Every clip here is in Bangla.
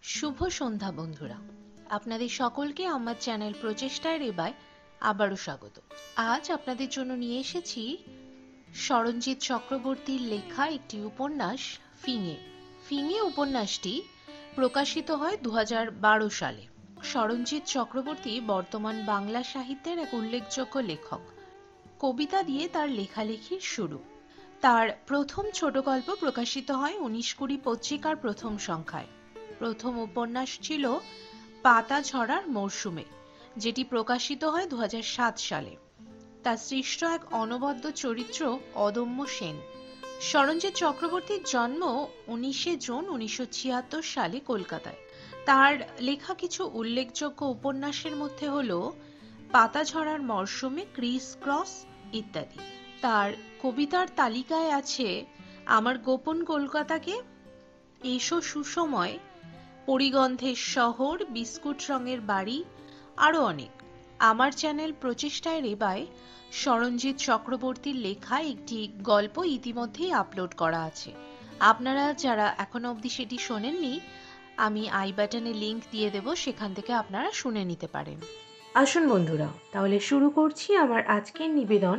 শুভ সন্ধ্যা বন্ধুরা, আপনাদের সকলকে আমার চ্যানেল প্রচেষ্টায় রেবায় আবারও স্বাগত। আজ আপনাদের জন্য নিয়ে এসেছি সরঞ্জিৎ চক্রবর্তীর লেখা একটি উপন্যাস ফিঙে। ফিঙে উপন্যাসটি প্রকাশিত হয় 2012 সালে। সরঞ্জিৎ চক্রবর্তী বর্তমান বাংলা সাহিত্যের এক উল্লেখযোগ্য লেখক। কবিতা দিয়ে তার লেখালেখির শুরু। তার প্রথম ছোট গল্প প্রকাশিত হয় 1920 পত্রিকার প্রথম সংখ্যায়। প্রথম উপন্যাস ছিল পাতা ঝরার মরশুমে, যেটি প্রকাশিত হয় 2007 সালে। তার সৃষ্ট এক অনবদ্য চরিত্র অদম্য সেন। সরঞ্জিৎ চক্রবর্তীর জন্ম 19শে জুন 1976 সালে কলকাতায়। তার লেখা কিছু উল্লেখযোগ্য উপন্যাসের মধ্যে হল পাতা ঝরার মরশুমে, ক্রিস ক্রস ইত্যাদি। তার কবিতার তালিকায় আছে আমার গোপন কলকাতাকে, এসো সুসময়, পরিগন্ধের শহর, বিস্কুট রঙের বাড়ি, আরো অনেক। আমার চ্যানেল প্রচেষ্টায় রেবায় সরঞ্জিৎ চক্রবর্তীর লেখা একটি গল্প ইতিমধ্যেই আপলোড করা আছে। আপনারা যারা এখনো অবধি সেটি শোনেননি, আমি আই বাটনে লিংক দিয়ে দেব, সেখান থেকে আপনারা শুনে নিতে পারেন। আসুন বন্ধুরা, তাহলে শুরু করছি আমার আজকের নিবেদন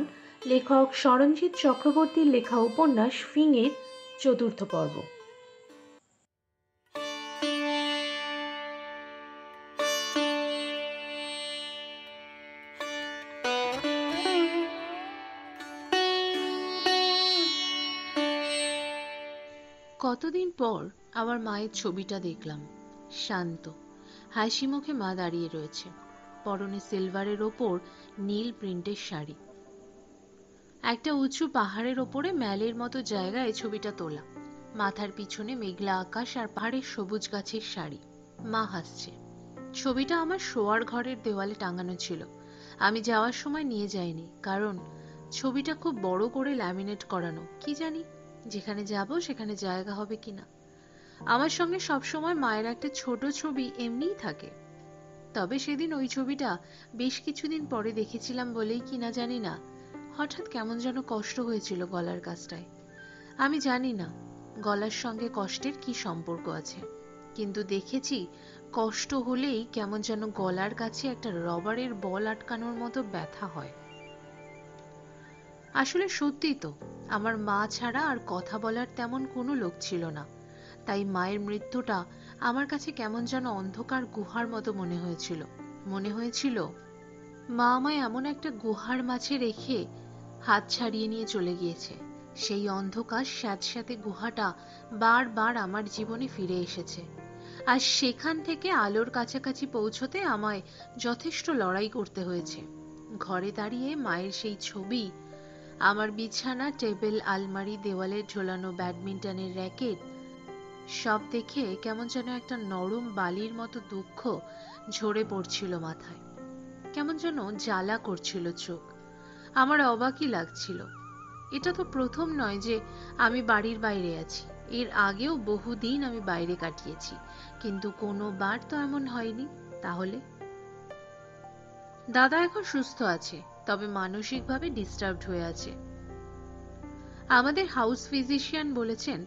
লেখক সরঞ্জিৎ চক্রবর্তীর লেখা উপন্যাস ফিঙের চতুর্থ পর্ব। কতদিন পর আমার মায়ের ছবিটা দেখলাম। শান্ত, হাসি মুখে মা দাঁড়িয়ে রয়েছে, পরনে সিলভারের ওপর নীল প্রিন্টের শাড়ি। একটা উঁচু পাহাড়ের ওপরে ম্যালের মতো জায়গায় ছবিটা তোলা। মাথার পিছনে মেঘলা আকাশ আর পাহাড়ের সবুজ গাছের সারি। মা হাসছে। ছবিটা আমার শোয়ার ঘরের দেওয়ালে টাঙানো ছিল। আমি যাওয়ার সময় নিয়ে যাইনি, কারণ ছবিটা খুব বড় করে ল্যামিনেট করানো। কি জানি যেখানে যাব সেখানে জায়গা হবে কিনা। আমার সঙ্গে সবসময় মায়ের একটা ছোট ছবি এমনিই থাকে। তবে সেদিন ওই ছবিটা বেশ কিছুদিন পরে দেখেছিলাম বলেই কিনা জানি না, হঠাৎ কেমন যেন কষ্ট হয়েছিল গলার কাছটায়। আমি জানি না গলার সঙ্গে কষ্টের কি সম্পর্ক আছে, কিন্তু দেখেছি কষ্ট হলেই কেমন যেন গলার কাছে একটা রবারের বল আটকানোর মতো ব্যথা হয়। আসলে সত্যি তো, আমার মা ছাড়া আর কথা বলার তেমন কোনো লোক ছিল না। তাই মায়ের মৃত্যুটা আমার কাছে কেমন যেন অন্ধকার গুহার মতো মনে হয়েছিল। মনে হয়েছিল মা আমায় এমন একটা গুহার মাঝে রেখে হাত ছাড়িয়ে নিয়ে চলে গিয়েছে। সেই অন্ধকার স্যাঁতস্যাঁতে গুহাটা বারবার আমার জীবনে ফিরে এসেছে, আর সেখান থেকে আলোর কাছাকাছি পৌঁছতে আমায় যথেষ্ট লড়াই করতে হয়েছে। ঘরে দাঁড়িয়ে মায়ের সেই ছবি, আমার বিছানা, টেবিল, আলমারি, দেওয়ালে ঝোলানো ব্যাডমিন্টনের র্যাকেট, সব দেখে কেমন যেন একটা নরম বালির মতো দুঃখ ঝরে পড়ছিল মাথায়। কেমন যেন জ্বালা করছিল চোখ। আমার অবাকই লাগছিল। এটা তো প্রথম নয় যে আমি বাড়ির বাইরে আছি। এর আগেও বহুদিন আমি বাইরে কাটিয়েছি, কিন্তু কোনোবার তো এমন হয়নি। তাহলে দাদা এখন সুস্থ আছে, তবে মানসিকভাবে ডিস্টার্বড হয়ে আছে। আমাদের হাউস ফিজিশিয়ান বলেছেন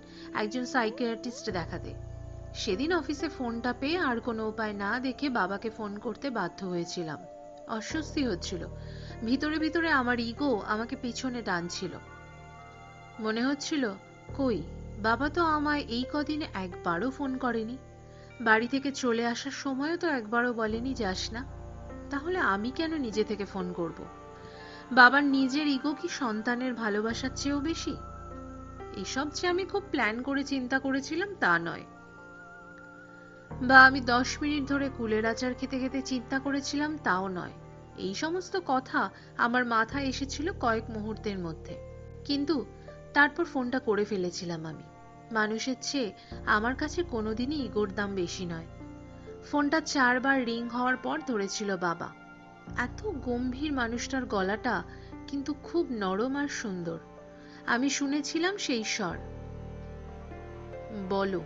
একজন সাইকিয়াট্রিস্ট দেখাতে। সেদিন অফিসে ফোনটা পেয়ে আর কোনো উপায় না দেখে বাবাকে ফোন করতে বাধ্য হয়েছিলাম। অস্বস্তি হচ্ছিল। ভিতরে ভিতরে আমার ইগো আমাকে পিছনে টানছিল। মনে হচ্ছিল, কই, বাবা তো আমায় এই কদিনে একবারও ফোন করেনি। বাড়ি থেকে চলে আসার সময়ও তো একবারও বলেনি যাস না। তাহলে আমি কেন নিজে থেকে ফোন করব? বাবার নিজের ইগো কি সন্তানের ভালোবাসার চেয়েও বেশি? এসব যে আমি খুব প্ল্যান করে চিন্তা করেছিলাম তা নয়, বা আমি 10 মিনিট ধরে কুলের আচার খেতে খেতে চিন্তা করেছিলাম তাও নয়। এই সমস্ত কথা আমার মাথায় এসেছিল কয়েক মুহূর্তের মধ্যে, কিন্তু তারপর ফোনটা করে ফেলেছিলাম আমি। মানুষের চেয়ে আমার কাছে কোনোদিনই ইগোর দাম বেশি নয়। ফোনটা 4 বার রিং হওয়ার পর ধরেছিল বাবা। এত গম্ভীর মানুষটার গলাটা কিন্তু খুব নরম আর সুন্দর। আমি শুনেছিলাম সেই স্বর, বলো।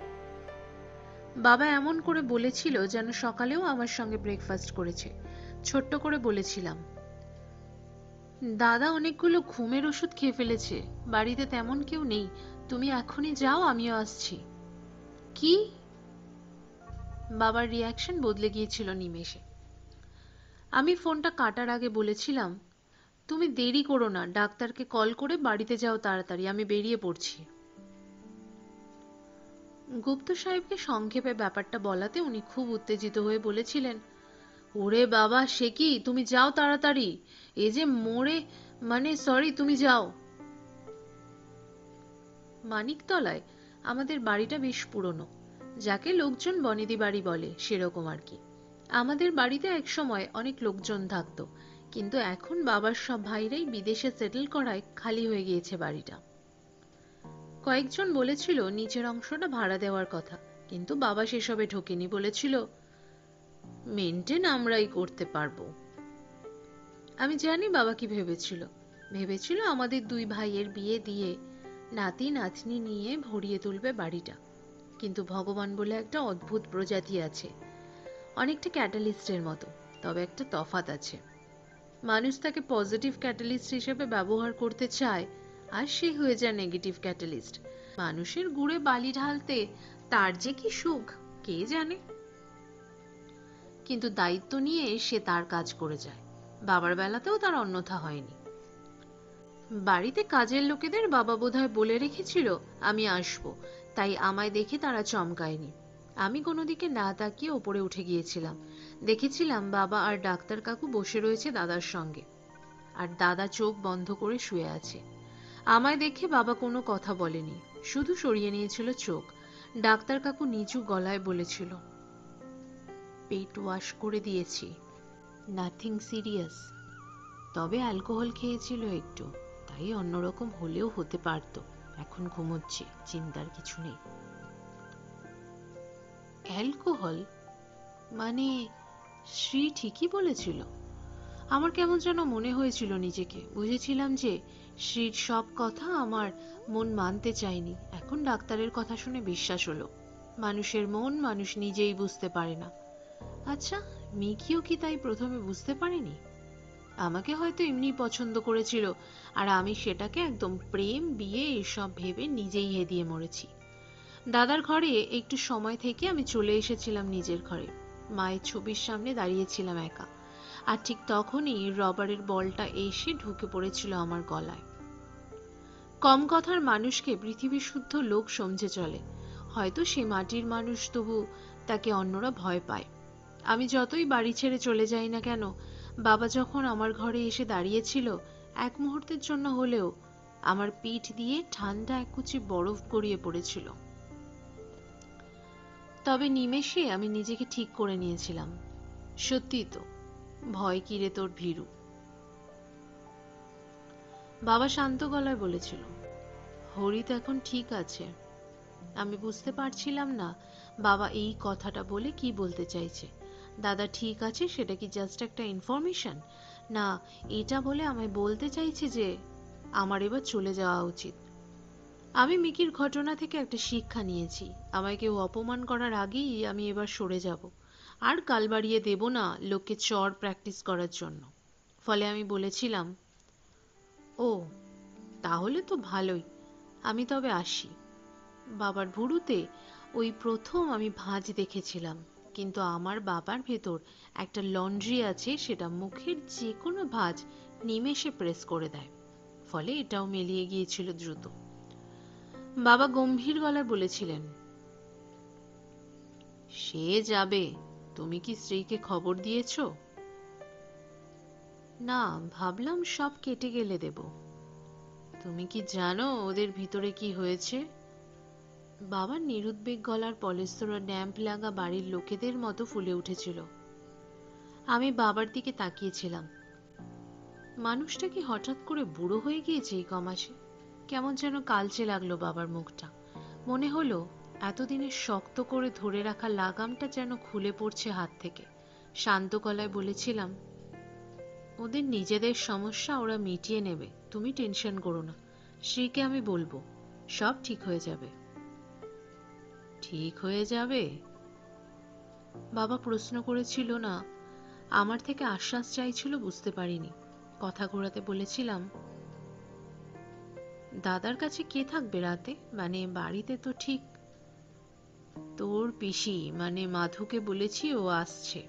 বাবা এমন করে বলেছিল যেন সকালেও আমার সঙ্গে ব্রেকফাস্ট করেছে। ছোট্ট করে বলেছিলাম, দাদা অনেকগুলো ঘুমের ওষুধ খেয়ে ফেলেছে, বাড়িতে তেমন কেউ নেই, তুমি এখনই যাও, আমিও আসছি। কি? বাবার রিয়াকশন বদলে গিয়েছিল নিমেষে। আমি ফোনটা কাটার আগে বলেছিলাম, তুমি দেরি করো না, ডাক্তারকে কল করে বাড়িতে যাও তাড়াতাড়ি, আমি বেরিয়ে পড়ছি। গুপ্ত সাহেবকে সংক্ষেপে ব্যাপারটা বলাতে উনি খুব উত্তেজিত হয়ে বলেছিলেন, ওরে বাবা, সে কি, তুমি যাও তাড়াতাড়ি, এ যে মোড়ে, সরি, তুমি যাও। মানিকতলায় আমাদের বাড়িটা বেশ পুরনো, যাকে লোকজন বনেদি বাড়ি বলে সেরকম আর কি। আমাদের বাড়িতে একসময় অনেক লোকজন থাকতো, কিন্তু এখন বাবার সব ভাইরাই বিদেশে সেটেল করায় খালি হয়ে গিয়েছে বাড়িটা। কয়েকজন বলেছিল নিচের অংশটা ভাড়া দেওয়ার কথা, কিন্তু বাবা সেসবে ঢোকেনি, বলেছিল মেনটেন আমরাই করতে পারবো। আমি জানি বাবা কি ভেবেছিল আমাদের দুই ভাইয়ের বিয়ে দিয়ে নাতি নাতনি নিয়ে ভরিয়ে তুলবে বাড়িটা। কিন্তু ভগবান বলে একটা অদ্ভুত প্রজাতি আছে, অনেকটা ক্যাটালিস্টের মতো, তবে একটা তফাৎ আছে। মানুষ তাকে পজিটিভ ক্যাটালিস্ট হিসেবে ব্যবহার করতে চায়, আর সে হয়ে যায় নেগেটিভ ক্যাটালিস্ট। মানুষের গুড়ে বালি ঢালতে তার যে কি সুখ কে জানে, কিন্তু দায়িত্ব নিয়ে সে তার কাজ করে যায়। বাবার বেলাতেও তার অন্যথা হয়নি। বাড়িতে কাজের লোকেদের বাবা বোধহয় বলে রেখেছিল আমি আসবো, তাই আমায় দেখে তারা চমকায়নি। আমি কোনো দিকে না তাকিয়ে ওপরে উঠে গিয়েছিলাম। দেখেছিলাম বাবা আর ডাক্তার কাকু বসে রয়েছে দাদার সঙ্গে, আর দাদা চোখ বন্ধ করে শুয়ে আছে। আমায় দেখে বাবা কোনো কথা বলেনি, শুধু সরিয়ে নিয়েছিল চোখ। ডাক্তার কাকু নিচু গলায় বলেছিল, পেট ওয়াশ করে দিয়েছি, নাথিং সিরিয়াস, তবে অ্যালকোহল খেয়েছিল একটু, তাই অন্যরকম হলেও হতে পারত। এখন ঘুমোচ্ছে, চিন্তার কিছু নেই। অ্যালকোহল? মানে শ্রী ঠিকই বলেছিল। আমার কেমন যেন মনে হয়েছিল নিজেকে, বুঝেছিলাম যে শ্রীর সব কথা আমার মন মানতে চায়নি। এখন ডাক্তারের কথা শুনে বিশ্বাস হলো, মানুষের মন মানুষ নিজেই বুঝতে পারে না। আচ্ছা, মিকিও কি তাই প্রথমে বুঝতে পারেনি? আমাকে হয়তো এমনি পছন্দ করেছিল, আর আমি সেটাকে একদম প্রেম বিয়ে এসব ভেবে নিজেই হেদিয়ে মরেছি। দাদার ঘরে একটু সময় থেকে আমি চলে এসেছিলাম নিজের ঘরে। মায়ের ছবির সামনে দাঁড়িয়েছিলাম একা, আর ঠিক তখনই রবারের বলটা এসে ঢুকে পড়েছিল আমার গলায়। কম কথার মানুষকে পৃথিবী শুদ্ধ লোক সমঝে চলে, হয়তো সে মাটির মানুষ, তবু তাকে অন্যরা ভয় পায়। আমি যতই বাড়ি ছেড়ে চলে যাই না কেন, বাবা যখন আমার ঘরে এসে দাঁড়িয়েছিল, এক মুহূর্তের জন্য হলেও আমার পিঠ দিয়ে ঠান্ডা এক কুচি বরফ গড়িয়ে পড়েছিল। তবে নিমেষে আমি নিজেকে ঠিক করে নিয়েছিলাম। সত্যি তো, ভয় কি রে তোর ভীরু? বাবা শান্ত গলায় বলেছিল, হরি তো এখন ঠিক আছে। আমি বুঝতে পারছিলাম না বাবা এই কথাটা বলে কি বলতে চাইছে। দাদা ঠিক আছে সেটা কি জাস্ট একটা ইনফরমেশন, না এটা বলে আমায় বলতে চাইছে যে আমার এবার চলে যাওয়া উচিত? আমি মিকির ঘটনা থেকে একটা শিক্ষা নিয়েছি, আমায় কেউ অপমান করার আগেই আমি এবার সরে যাব, আর কাল বাড়িয়ে দেব না লোককে চর প্র্যাকটিস করার জন্য। ফলে আমি বলেছিলাম, ও তাহলে তো ভালোই, আমি তবে আসি। বাবার ভুরুতে ওই প্রথম আমি ভাঁজ দেখেছিলাম, কিন্তু আমার বাবার ভেতর একটা লন্ড্রি আছে, সেটা মুখের যে কোনো ভাঁজ নিমেষে প্রেস করে দেয়, ফলে এটাও মিলিয়ে গিয়েছিল দ্রুত। বাবা গম্ভীর গলায় বলেছিলেন, সে যাবে, তুমি কি স্ত্রীকে খবর দিয়েছ? না, ভাবলাম সব কেটে গেলে দেব। তুমি কি জানো ওদের ভিতরে কি হয়েছে? বাবার নিরুদ্বেগ গলার পলেস্তরা ড্যাম্প লাগা বাড়ির লোকেদের মতো ফুলে উঠেছিল। আমি বাবার দিকে তাকিয়েছিলাম। মানুষটা কি হঠাৎ করে বুড়ো হয়ে গিয়েছে এই কমাসে? কেমন যেন কালচে লাগলো বাবার মুখটা। মনে হলো এতদিনের শক্ত করে ধরে রাখা লাগামটা যেন খুলে পড়ছে হাত থেকে। শান্ত গলায় বলেছিলাম, ওদের নিজেদের সমস্যা ওরা মিটিয়ে নেবে, তুমি টেনশন করো না। শ্রীকে আমি বলবো, সব ঠিক হয়ে যাবে। ঠিক হয়ে যাবে? বাবা প্রশ্ন করেছিল না, আমার থেকে আশ্বাস চাইছিল, বুঝতে পারিনি। কথা ঘোরাতে বলেছিলাম, দাদার কাছে কে থাকবে রাতে, বাড়িতে তো ঠিক। তোর পিসি মানে মাধুকে বলেছি ও আসছে।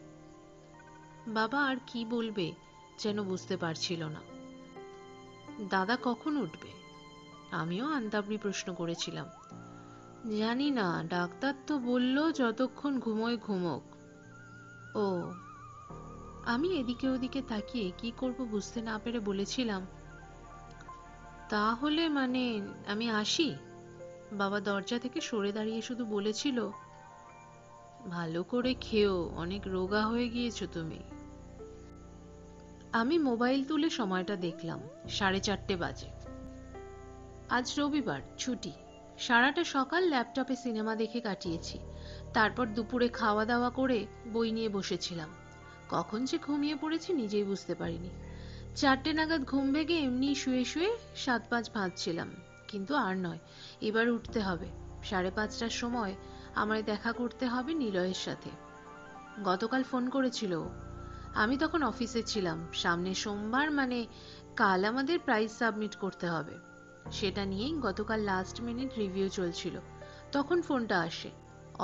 বাবা আর কি বলবে যেন বুঝতে পারছিল না। দাদা কখন উঠবে? আমিও আন্তাবড়ি প্রশ্ন করেছিলাম। জানি না, ডাক্তার তো বলল যতক্ষণ ঘুমোয় ঘুমোক। ও। আমি এদিকে ওদিকে তাকিয়ে কি করব বুঝতে না পেরে বলেছিলাম, তাহলে মানে আমি আসি। বাবা দরজা থেকে সরে দাঁড়িয়ে শুধু বলেছিল, ভালো করে খেও, অনেক রোগা হয়ে গিয়েছো তুমি। আমি মোবাইল তুলে সময়টা দেখলাম, 4:30 বাজে। আজ রবিবার, ছুটি। সারাটা সকাল ল্যাপটপে সিনেমা দেখে কাটিয়েছি। তারপর দুপুরে খাওয়া দাওয়া করে বই নিয়ে বসেছিলাম। কখন যে ঘুমিয়ে পড়েছি নিজেই বুঝতে পারিনি। 4টে নাগাদ ঘুম ভেঙে এমনি শুয়ে শুয়ে 7-5 ভাবছিলাম, কিন্তু আর নয়, এবার উঠতে হবে। 5:30টার সময় আমায় দেখা করতে হবে নিলয়ের সাথে। গতকাল ফোন করেছিল। আমি তখন অফিসে ছিলাম। সামনে সোমবার মানে কাল আমাদের প্রাইজ সাবমিট করতে হবে। সেটা নিয়েই গতকাল লাস্ট মিনিট রিভিউ চলছিল। তখন ফোনটা আসে।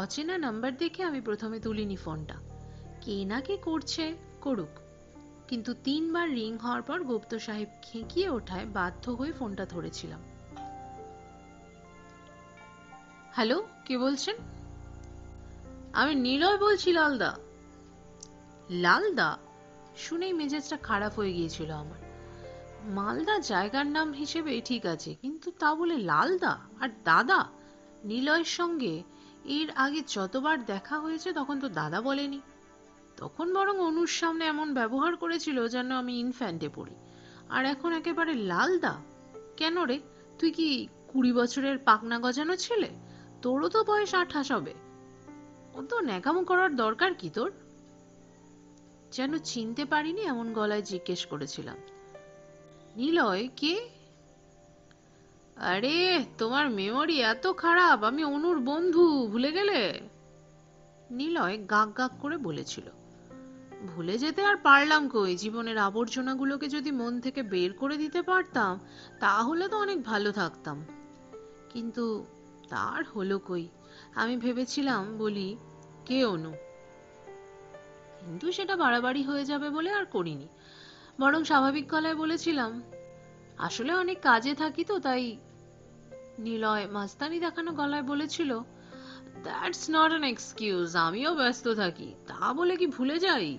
অচেনা নাম্বার দেখে আমি প্রথমে তুলিনি ফোনটা। কে না কে করছে, করুক। কিন্তু 3বার রিং হওয়ার পর গুপ্ত সাহেব খেঁকিয়ে ওঠায় বাধ্য হয়ে ফোনটা ধরেছিলাম। হ্যালো, কে বলছেন? আমি নিলয় বলছি, লালদা। লালদা? শুনেই মেজাজটা খারাপ হয়ে গিয়েছিল আমার। মালদা জায়গার নাম হিসেবে ঠিক আছে, কিন্তু তা বলে লালদা আর দাদা। নিলয়ের সঙ্গে এর আগে যতবার দেখা হয়েছে তখন তো দাদা বলেনি। তখন বরং অনুর সামনে এমন ব্যবহার করেছিল যেন আমি ইনফ্যান্টে পড়ি। আর এখন একেবারে লালদা। কেন রে, তুই কি 20 বছরের পাকনা গজানো ছেলে? তোরও তো বয়স 28 হবে। ও তো ন্যাকামো করার দরকার কি তোর? যেন চিনতে পারিনি এমন গলায় জিজ্ঞেস করেছিলাম। নিলয় কে? আরে, তোমার মেমোরি এত খারাপ, আমি অনুর বন্ধু, ভুলে গেলে? নিলয় গাক গাক করে বলেছিল। ভুলে যেতে আর পারলাম কই? জীবনের আবর্জনাগুলোকে যদি মন থেকে বের করে দিতে পারতাম তাহলে তো অনেক ভালো থাকতাম। কিন্তু তার হলো কই। আমি ভেবেছিলাম বলি, কে অনু? কিন্তু সেটা বাড়াবাড়ি হয়ে যাবে বলে আর করিনি। বরং স্বাভাবিক গলায় বলেছিলাম, আসলে অনেক কাজে থাকি তো তাই। নিলয় মাস্তানি দেখানো গলায় বলেছিল, দ্যাটস নট অ্যান এক্সকিউজ, আমিও ব্যস্ত থাকি, তা বলে কি ভুলে যাই?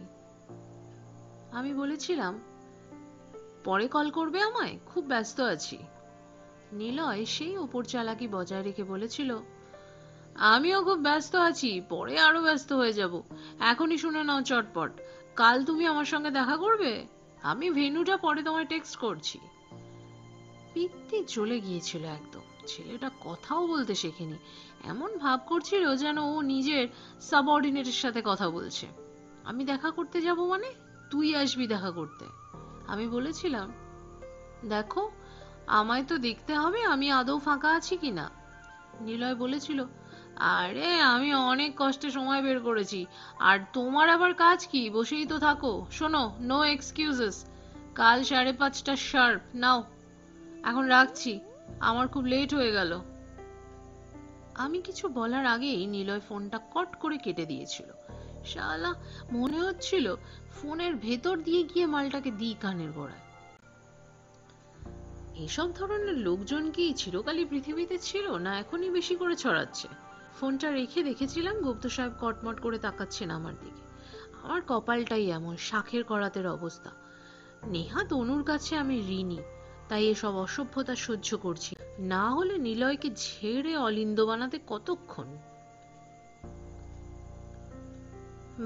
আমি বলেছিলাম, পরে কল করবে আমায়, খুব ব্যস্ত আছি। নিলয় সেই ওপর চালাকি বজায় রেখে বলেছিল, আমিও খুব ব্যস্ত আছি, পরে আরো ব্যস্ত হয়ে যাব। এখনই শুনে নাও চটপট, কাল তুমি আমার সঙ্গে দেখা করবে? আমি ভেন্যুটা পরে তোমায় টেক্সট করছি। পিত্তি চলে গিয়েছিল একদম। ছেলেটা কথাও বলতে শেখেনি। এমন ভাব করছিল যেন ও নিজের সাবঅর্ডিনেটের সাথে কথা বলছে। আমি দেখা করতে যাব মানে? তুই আসবি দেখা করতে? আমি বলেছিলাম, দেখো, আমায় তো দেখতে হবে আমি আদৌ ফাঁকা আছি কিনা। নিলয় বলেছিল, আরে আমি অনেক কষ্টে সময় বের করেছি, আর তোমার আবার কাজ কি, বসেই তো থাকো। শোনো, নো এক্সকিউজেস, কাল 5:30 শার্প নাও। এখন রাখছি, আমার খুব লেট হয়ে গেল। আমি কিছু বলার আগেই নিলয় ফোনটা কট করে কেটে দিয়েছিল। শালা, মনে হচ্ছিল ফোনের ভেতর দিয়ে গিয়ে মালটাকে দিই কানের গোড়ায়। এসব ধরনের লোকজন কি চিরকালই পৃথিবীতে ছিল, না এখনই বেশি করে ছড়াচ্ছে? ফোনটা রেখে দেখেছিলাম গুপ্ত সাহেব কটমট করে তাকাচ্ছেন আমার দিকে। আমার কপালটাই এমন, শাখের করাতের অবস্থা। নেহাত অনুর কাছে আমি ঋণী, তাই এসব অসভ্যতা সহ্য করছি। না হলে নিলয়কে ঝেড়ে অলিন্দ বানাতে কতক্ষণ।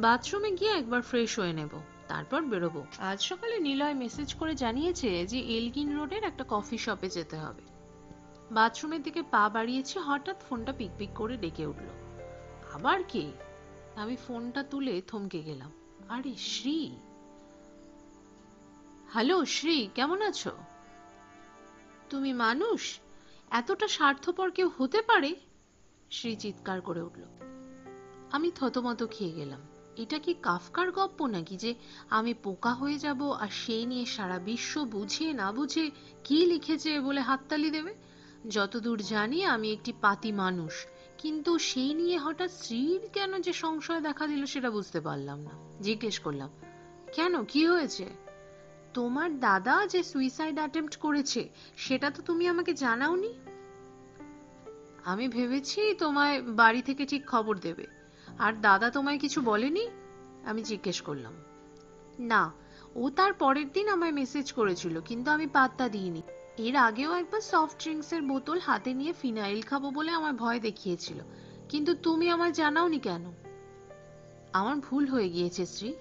বাথরুমে গিয়ে একবার ফ্রেশ হয়ে নেব, তারপর বেরোবো। আজ সকালে নিলয় মেসেজ করে জানিয়েছে যে এলগিন রোডের একটা কফি শপে যেতে হবে। বাথরুমের দিকে পা বাড়িয়েছে, হঠাৎ ফোনটা পিকপিক করে ডেকে উঠল। আবার কে? আমি ফোনটা তুলে থমকে গেলাম। আরে শ্রী। হ্যালো শ্রী, কেমন আছো? তুমি মানুষ? এতটা স্বার্থপর কেউ হতে পারে? শ্রী চিৎকার করে উঠল। আমি থতমত খেয়ে গেলাম। এটা কি কাফকার গপ্প নাকি যে আমি পোকা হয়ে যাব আর সেই নিয়ে সারা বিশ্ব বুঝে না বুঝে কি লিখেছে বলে হাততালি দেবে? যতদূর জানি আমি একটি পাতি মানুষ, কিন্তু সেই নিয়ে হঠাৎ স্ত্রীর কেন যে সংশয় দেখা দিল সেটা বুঝতে পারলাম না। জিজ্ঞেস করলাম, কেন, কি হয়েছে? তোমার দাদা যে সুইসাইড অ্যাটেম্প্ট করেছে সেটা তো তুমি আমাকে জানাওনি। আমি ভেবেছি তোমায় বাড়ি থেকে ঠিক খবর দেবে। আর দাদা তোমায় কিছু বলেনি? আমি জিজ্ঞেস করলাম। না, ও তার পরের দিন আমায় মেসেজ করেছিল, কিন্তু আমি পাত্তা দিইনি। এর আগেও একবার সফট ড্রিঙ্কস এর বোতল হাতে নিয়ে ফিনাইল খাবো বলে আমার ভয় দেখিয়েছিল, কিন্তু তুমি আমায় জানাওনি কেন? আমার ভুল হয়ে গিয়েছে শ্রী।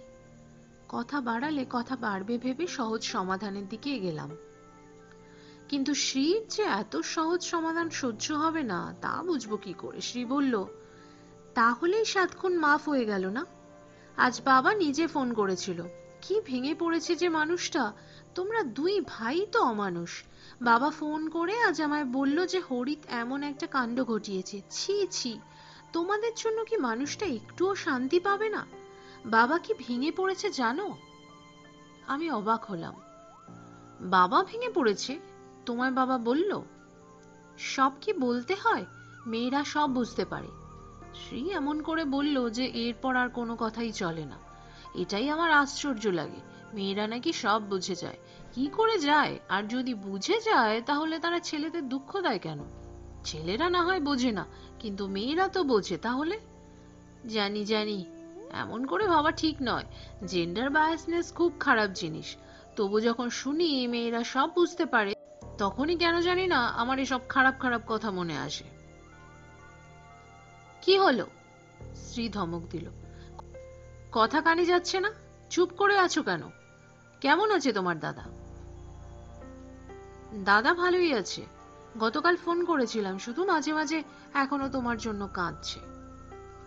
কথা বাড়ালে কথা বাড়বে ভেবে সহজ সমাধানের দিকে এগেলাম। কিন্তু শ্রীর যে এত সহজ সমাধান সহ্য হবে না তা বুঝবো কি করে। শ্রী বলল, তাহলেই 7 খুন মাফ হয়ে গেল না? আজ বাবা নিজে ফোন করেছিল। কি ভেঙে পড়েছে যে মানুষটা। তোমরা দুই ভাই তো অমানুষ। বাবা ফোন করে আজ আমায় বলল যে হরিত এমন একটা কাণ্ড ঘটিয়েছে। ছি ছি, তোমাদের জন্য কি মানুষটা একটুও শান্তি পাবে না? বাবা কি ভেঙে পড়েছে জানো? আমি অবাক হলাম। বাবা ভেঙে পড়েছে? তোমায় বাবা বলল? সব কি বলতে হয়? মেয়েরা সব বুঝতে পারে। শ্রী এমন করে বলল যে এরপর আর কোনো কথাই চলে না। এটাই আমার আশ্চর্য লাগে, মেয়েরা নাকি সব বুঝে যায়। কি করে যায়? আর যদি বুঝে যায় তাহলে তারা ছেলেদের দুঃখ দেয় কেন? ছেলেরা না হয় বোঝে না, কিন্তু মেয়েরা তো বোঝে। তাহলে জানি জানি, এমন করে ভাবা ঠিক নয়। জেন্ডার বায়াসনেস খুব খারাপ জিনিস। তবু যখন শুনি মেয়েরা সব বুঝতে পারে, তখনই কেন জানি না আমার এসব খারাপ খারাপ কথা মনে আসে। কি হলো? শ্রী ধমক দিল। কথা কানে যাচ্ছে না? চুপ করে আছো কেন? কেমন আছে তোমার দাদা? দাদা ভালোই আছে। গতকাল ফোন করেছিলাম, শুধু মাঝে মাঝে এখনো তোমার জন্য কাঁদছে।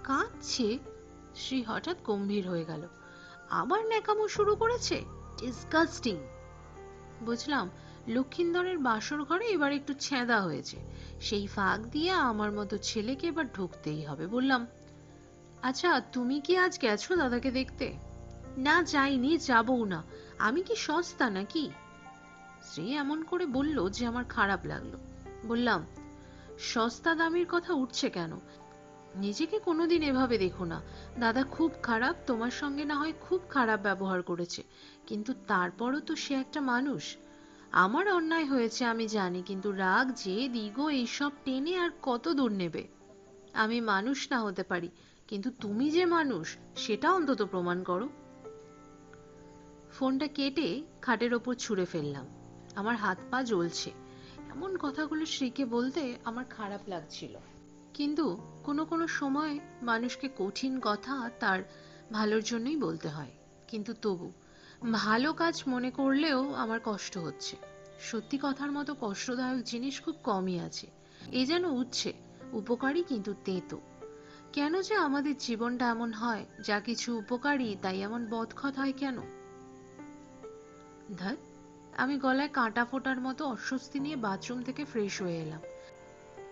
কাঁদছে? শ্রী হঠাৎ গম্ভীর হয়ে গেল। আবার ন্যাকামো শুরু করেছে? ডিসগাস্টিং। বুঝলাম, লক্ষিন্দরের বাসর ঘরে এবার একটু ছেঁদা হয়েছে। সেই ফাঁক দিয়ে আমার মতো ছেলেকে এবার ঢুকতেই হবে। বললাম, আচ্ছা তুমি কি আজ গেছো দাদাকে দেখতে? না যাইনি, যাবও না। আমি কি সস্তা নাকি? শ্রী এমন করে বলল যে আমার খারাপ লাগলো। বললাম, সস্তা দামির কথা উঠছে কেন? নিজেকে কোনোদিন এভাবে দেখো না। দাদা খুব খারাপ, তোমার সঙ্গে না হয় খুব খারাপ ব্যবহার করেছে, কিন্তু তারপরও তো সে একটা মানুষ। আমার অন্যায় হয়েছে আমি জানি, কিন্তু রাগ, জেদ, ইগো এইসব টেনে আর কত দূর নেবে? আমি মানুষ না হতে পারি, কিন্তু তুমি যে মানুষ সেটা অন্তত প্রমাণ করো। ফোনটা কেটে খাটের ওপর ছুঁড়ে ফেললাম। আমার হাত পা জ্বলছে। এমন কথাগুলো শ্রীকে বলতে আমার খারাপ লাগছিল, কিন্তু কোনো কোনো সময় মানুষকে কঠিন কথা তার ভালোর জন্যই বলতে হয়। কিন্তু তবু ভালো কাজ মনে করলেও আমার কষ্ট হচ্ছে। সত্যি কথার মতো কষ্টদায়ক জিনিস খুব কমই আছে। এ যেন উঠছে উপকারী কিন্তু তেতো। কেন যে আমাদের জীবনটা এমন হয়, যা কিছু উপকারী তাই এমন বদখত হয় কেন? ধ্যাৎ, আমি গলায় কাঁটা ফোটার মতো অস্বস্তি নিয়ে বাথরুম থেকে ফ্রেশ হয়ে এলাম।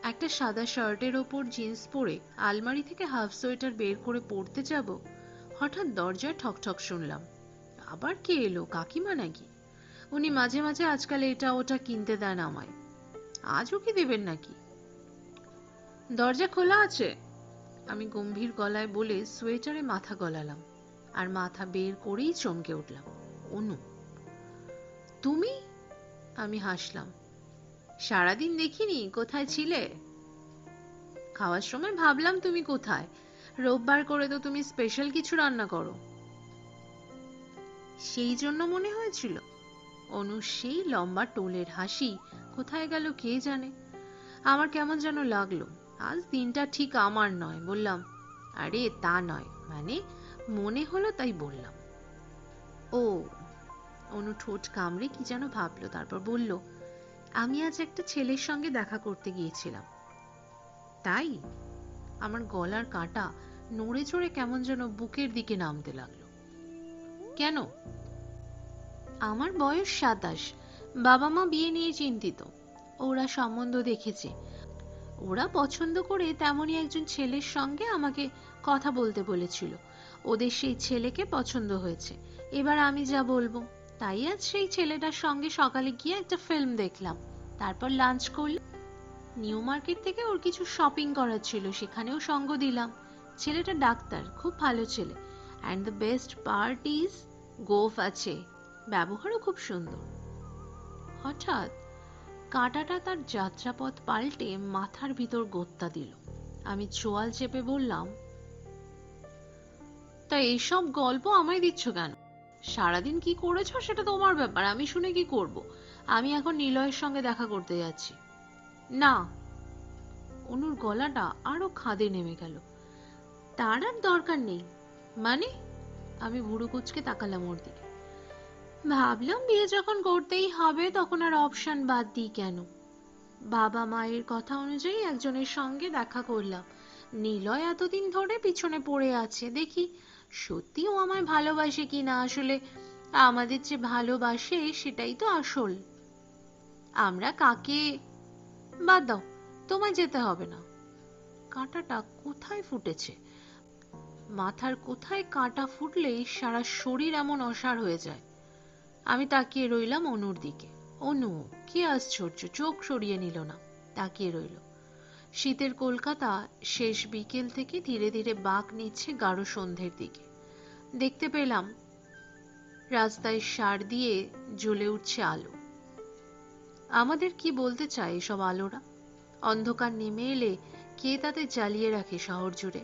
একটা সাদা শার্টের ওপর জিন্স পরে আলমারি থেকে হাফ সোয়েটার বের করে পরতে যাব, হঠাৎ দরজায় ঠকঠক শুনলাম। আবার কে এলো? কাকিমা নাকি? উনি মাঝে মাঝে আজকাল এটা ওটা কিনতে দেন আমায়। আজও কি দেবেন নাকি? দরজা খোলা আছে, আমি গম্ভীর গলায় বলে সোয়েটারে মাথা গলালাম। আর মাথা বের করেই চমকে উঠলাম। অনু। তুমি? আমি হাসলাম। সারাদিন দেখিনি, কোথায় ছিলে? খাওয়ার সময় ভাবলাম তুমি কোথায়। রোববার করে তো তুমি স্পেশাল কিছু রান্না করো, সেই জন্য মনে হয়েছিল। অনু সেই লম্বা টোলের হাসি কোথায় গেল কে জানে। আমার কেমন যেন লাগলো, আজ দিনটা ঠিক আমার নয়। বললাম, আরে তা নয়, মানে মনে হলো তাই বললাম। ও। অনু ঠোঁট কামড়ে কি যেন ভাবলো, তারপর বলল, আমি আজ একটা ছেলের সঙ্গে দেখা করতে গিয়েছিলাম। তাই? আমার গলার কাঁটা নড়ে চড়ে কেমন যেন বুকের দিকে নামতে লাগলো। কেন? আমার বয়স 27। বাবা মা বিয়ে নিয়ে চিন্তিত। ওরা সম্বন্ধ দেখেছে। ওরা পছন্দ করে তেমনই একজন ছেলের সঙ্গে আমাকে কথা বলতে বলেছিল। ওদের সেই ছেলেকে পছন্দ হয়েছে। এবার আমি যা বলবো। তাই আজ সেই ছেলেটার সঙ্গে সকালে গিয়ে একটা ফিল্ম দেখলাম, তারপর লাঞ্চ করলাম। নিউ মার্কেট থেকে ওর কিছু শপিং করার ছিল, সেখানেও সঙ্গ দিলাম। ছেলেটা ডাক্তার, খুব ভালো ছেলে। And the best part is গোফ আছে, ব্যবহারও খুব সুন্দর। হঠাৎ কাঁটাটা তার যাত্রাপথ পাল্টে মাথার ভিতর গোত্তা দিল। আমি চোয়াল চেপে বললাম, তা এইসব গল্প আমায় দিচ্ছ কেন? সারাদিন কি করেছো সেটা তোমার ব্যাপার, আমি শুনে কি করব? আমি এখন নিলয়ের সঙ্গে দেখা করতে যাচ্ছি। না। অনুর গলাটা আরো খাদে নেমে গেল। তার আর দরকার নেই মানে? আমি ভুরু কুঁচকে তাকালাম ওর দিকে। ভাবলাম বিয়ে যখন করতেই হবে তখন আর অপশন বাদ দিই কেন। বাবা মায়ের কথা অনুযায়ী একজনের সঙ্গে দেখা করলাম। নিলয় এতদিন ধরে পিছনে পড়ে আছে, দেখি সত্যি ও আমায় ভালোবাসে কিনা। আসলে আমাদের যে ভালোবাসে সেটাই তো আসল। আমরা কাকে, বাদ দাও, তোমায় যেতে হবে না। কাঁটাটা কোথায় ফুটেছে? মাথার কোথায় কাঁটা ফুটলেই সারা শরীর এমন অসাড় হয়ে যায়। আমি তাকিয়ে রইলাম অনুর দিকে। অনু, কি আশ্চর্য, চোখ সরিয়ে নিল না, তাকিয়ে রইল। শীতের কলকাতা শেষ বিকেল থেকে ধীরে ধীরে বাঁক নিচ্ছে গাঢ় সন্ধ্যের দিকে। দেখতে পেলাম রাস্তায় সার দিয়ে জ্বলে উঠছে আলো। আমাদের কি বলতে চায় এসব আলোরা? অন্ধকার নেমে এলে কে তাদের জ্বালিয়ে রাখে শহর জুড়ে?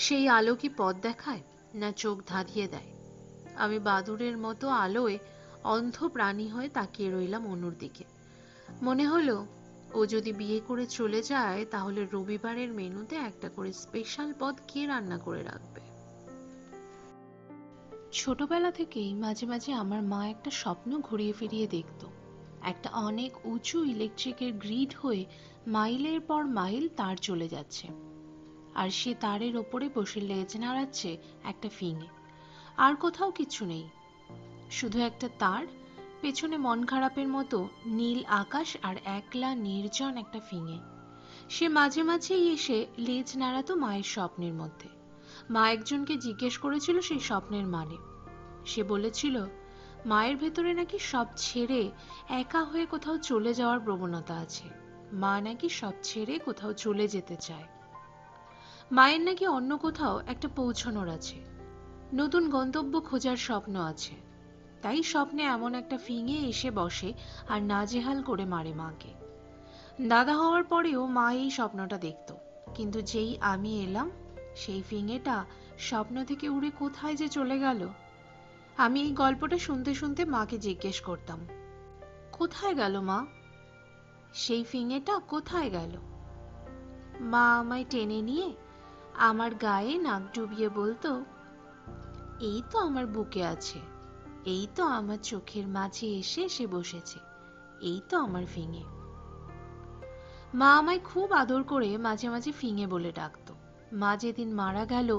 সেই আলো কি পথ দেখায়, না চোখ ধাঁধিয়ে দেয়? আমি বাদুড়ের মতো আলোয় অন্ধ প্রাণী হয়ে তাকিয়ে রইলাম অনুর দিকে। মনে হলো ও যদি বিয়ে করে চলে যায় তাহলে রবিবারের মেনুতে একটা করে স্পেশাল পদ কে রান্না করে রাখবে। ছোটবেলা থেকেই মাঝে মাঝে আমার মা একটা স্বপ্ন ঘুরিয়ে ফিরিয়ে দেখত। একটা অনেক উঁচু ইলেকট্রিকের গ্রিড হয়ে মাইলের পর মাইল তার চলে যাচ্ছে, আর সে তারের ওপরে বসে লেজ নাড়াচ্ছে একটা ফিঙে। আর কোথাও কিছু নেই, শুধু একটা তার, পেছনে মন খারাপের মতো নীল আকাশ আর একলা নির্জন একটা ফিঙে। সে মাঝে মাঝেই এসে লেজ নাড়াতো মায়ের স্বপ্নের মধ্যে। মা একজনকে জিজ্ঞেস করেছিল সেই স্বপ্নের মানে। সে বলেছিল মায়ের ভেতরে নাকি সব ছেড়ে একা হয়ে কোথাও চলে যাওয়ার প্রবণতা আছে। মা নাকি সব ছেড়ে কোথাও চলে যেতে চায়। মায়ের নাকি অন্য কোথাও একটা পৌঁছানোর আছে, নতুন গন্তব্য খোঁজার স্বপ্ন আছে। তাই স্বপ্নে এমন একটা ফিঙে এসে বসে আর নাজেহাল করে মারে মাকে। দাদা হওয়ার পরেও মা এই স্বপ্নটা দেখত, কিন্তু যেই আমি এলাম সেই ফিঙেটা স্বপ্ন থেকে উড়ে কোথায় যে চলে গেল। আমি এই গল্পটা শুনতে শুনতে মাকে জিজ্ঞেস করতাম, কোথায় গেল মা, সেই ফিঙেটা কোথায় গেল? মা আমায় টেনে নিয়ে আমার গায়ে নাক ডুবিয়ে বলতো, এই তো আমার বুকে আছে, এই তো আমার চোখের মাঝে এসে এসে বসেছে, এই তো আমার ফিঙে। মা আমায় খুব আদর করে মাঝে মাঝে ফিঙে বলে ডাকতো। মা যেদিন মারা গেল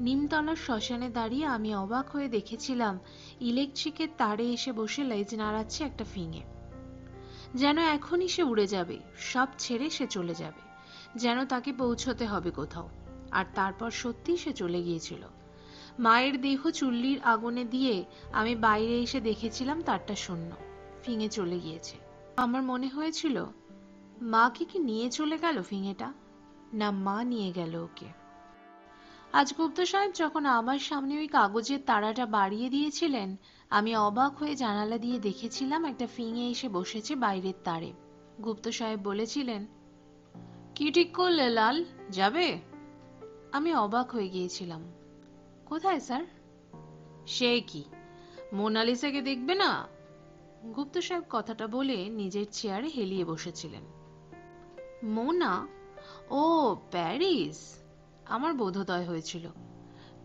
নিমতলার শ্মশানে দাঁড়িয়ে আমি অবাক হয়ে দেখেছিলাম ইলেকট্রিকের তারে এসে বসে লেজ নাড়াচ্ছে একটা ফিঙে। যেন এখনই সে উড়ে যাবে, সব ছেড়ে সে চলে যাবে, যেন তাকে পৌঁছতে হবে কোথাও। আর তারপর সত্যি সে চলে গিয়েছিল। মায়ের দেহ চুল্লির আগুনে দিয়ে আমি বাইরে এসে দেখেছিলাম তারটা শূন্য, ফিঙে চলে গিয়েছে। আমার মনে হয়েছিল মাকে কি নিয়ে চলে গেল ফিঙেটা, না মা নিয়ে গেল ওকে। আজ গুপ্ত সাহেব যখন আমার সামনে ওই কাগজের তারাটা বাড়িয়ে দিয়েছিলেন, আমি অবাক হয়ে জানালা দিয়ে দেখেছিলাম একটা ফিঙে এসে বসেছে বাইরের তারে। গুপ্ত সাহেব বলেছিলেন, কি ঠিক করলে লাল, যাবে? আমি অবাক হয়ে গিয়েছিলাম। কোথায় স্যার? সে কি, মোনালিসাকে দেখবে না? গুপ্ত সাহেব কথাটা বলে নিজের চেয়ারে হেলিয়ে বসেছিলেন। মোনা? ও, প্যারিস। আমার বোধোদয় হয়েছিল,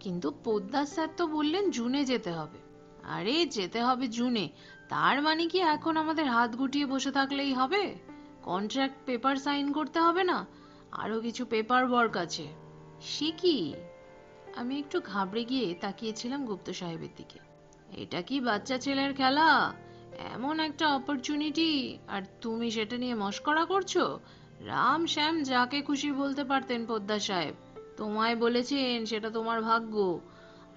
কিন্তু পোদ্দার স্যার তো বললেন জুনে যেতে হবে। আরে যেতে হবে জুনে, তার মানে কি এখন আমাদের হাত গুটিয়ে বসে থাকলেই হবে? কন্ট্রাক্ট পেপার সাইন করতে হবে না? আরো কিছু পেপার ওয়ার্ক আছে। সে কি? আমি একটু ঘাবড়ে গিয়ে তাকিয়েছিলাম গুপ্ত সাহেবের দিকে। এটা কি বাচ্চা ছেলের খেলা? এমন একটা অপরচুনিটি আর তুমি সেটা নিয়ে মশকরা করছো? রাম শ্যাম যাকে খুশি বলতে পারতেন পোদ্দার সাহেব, তোমায় বলেছেন সেটা তোমার ভাগ্য,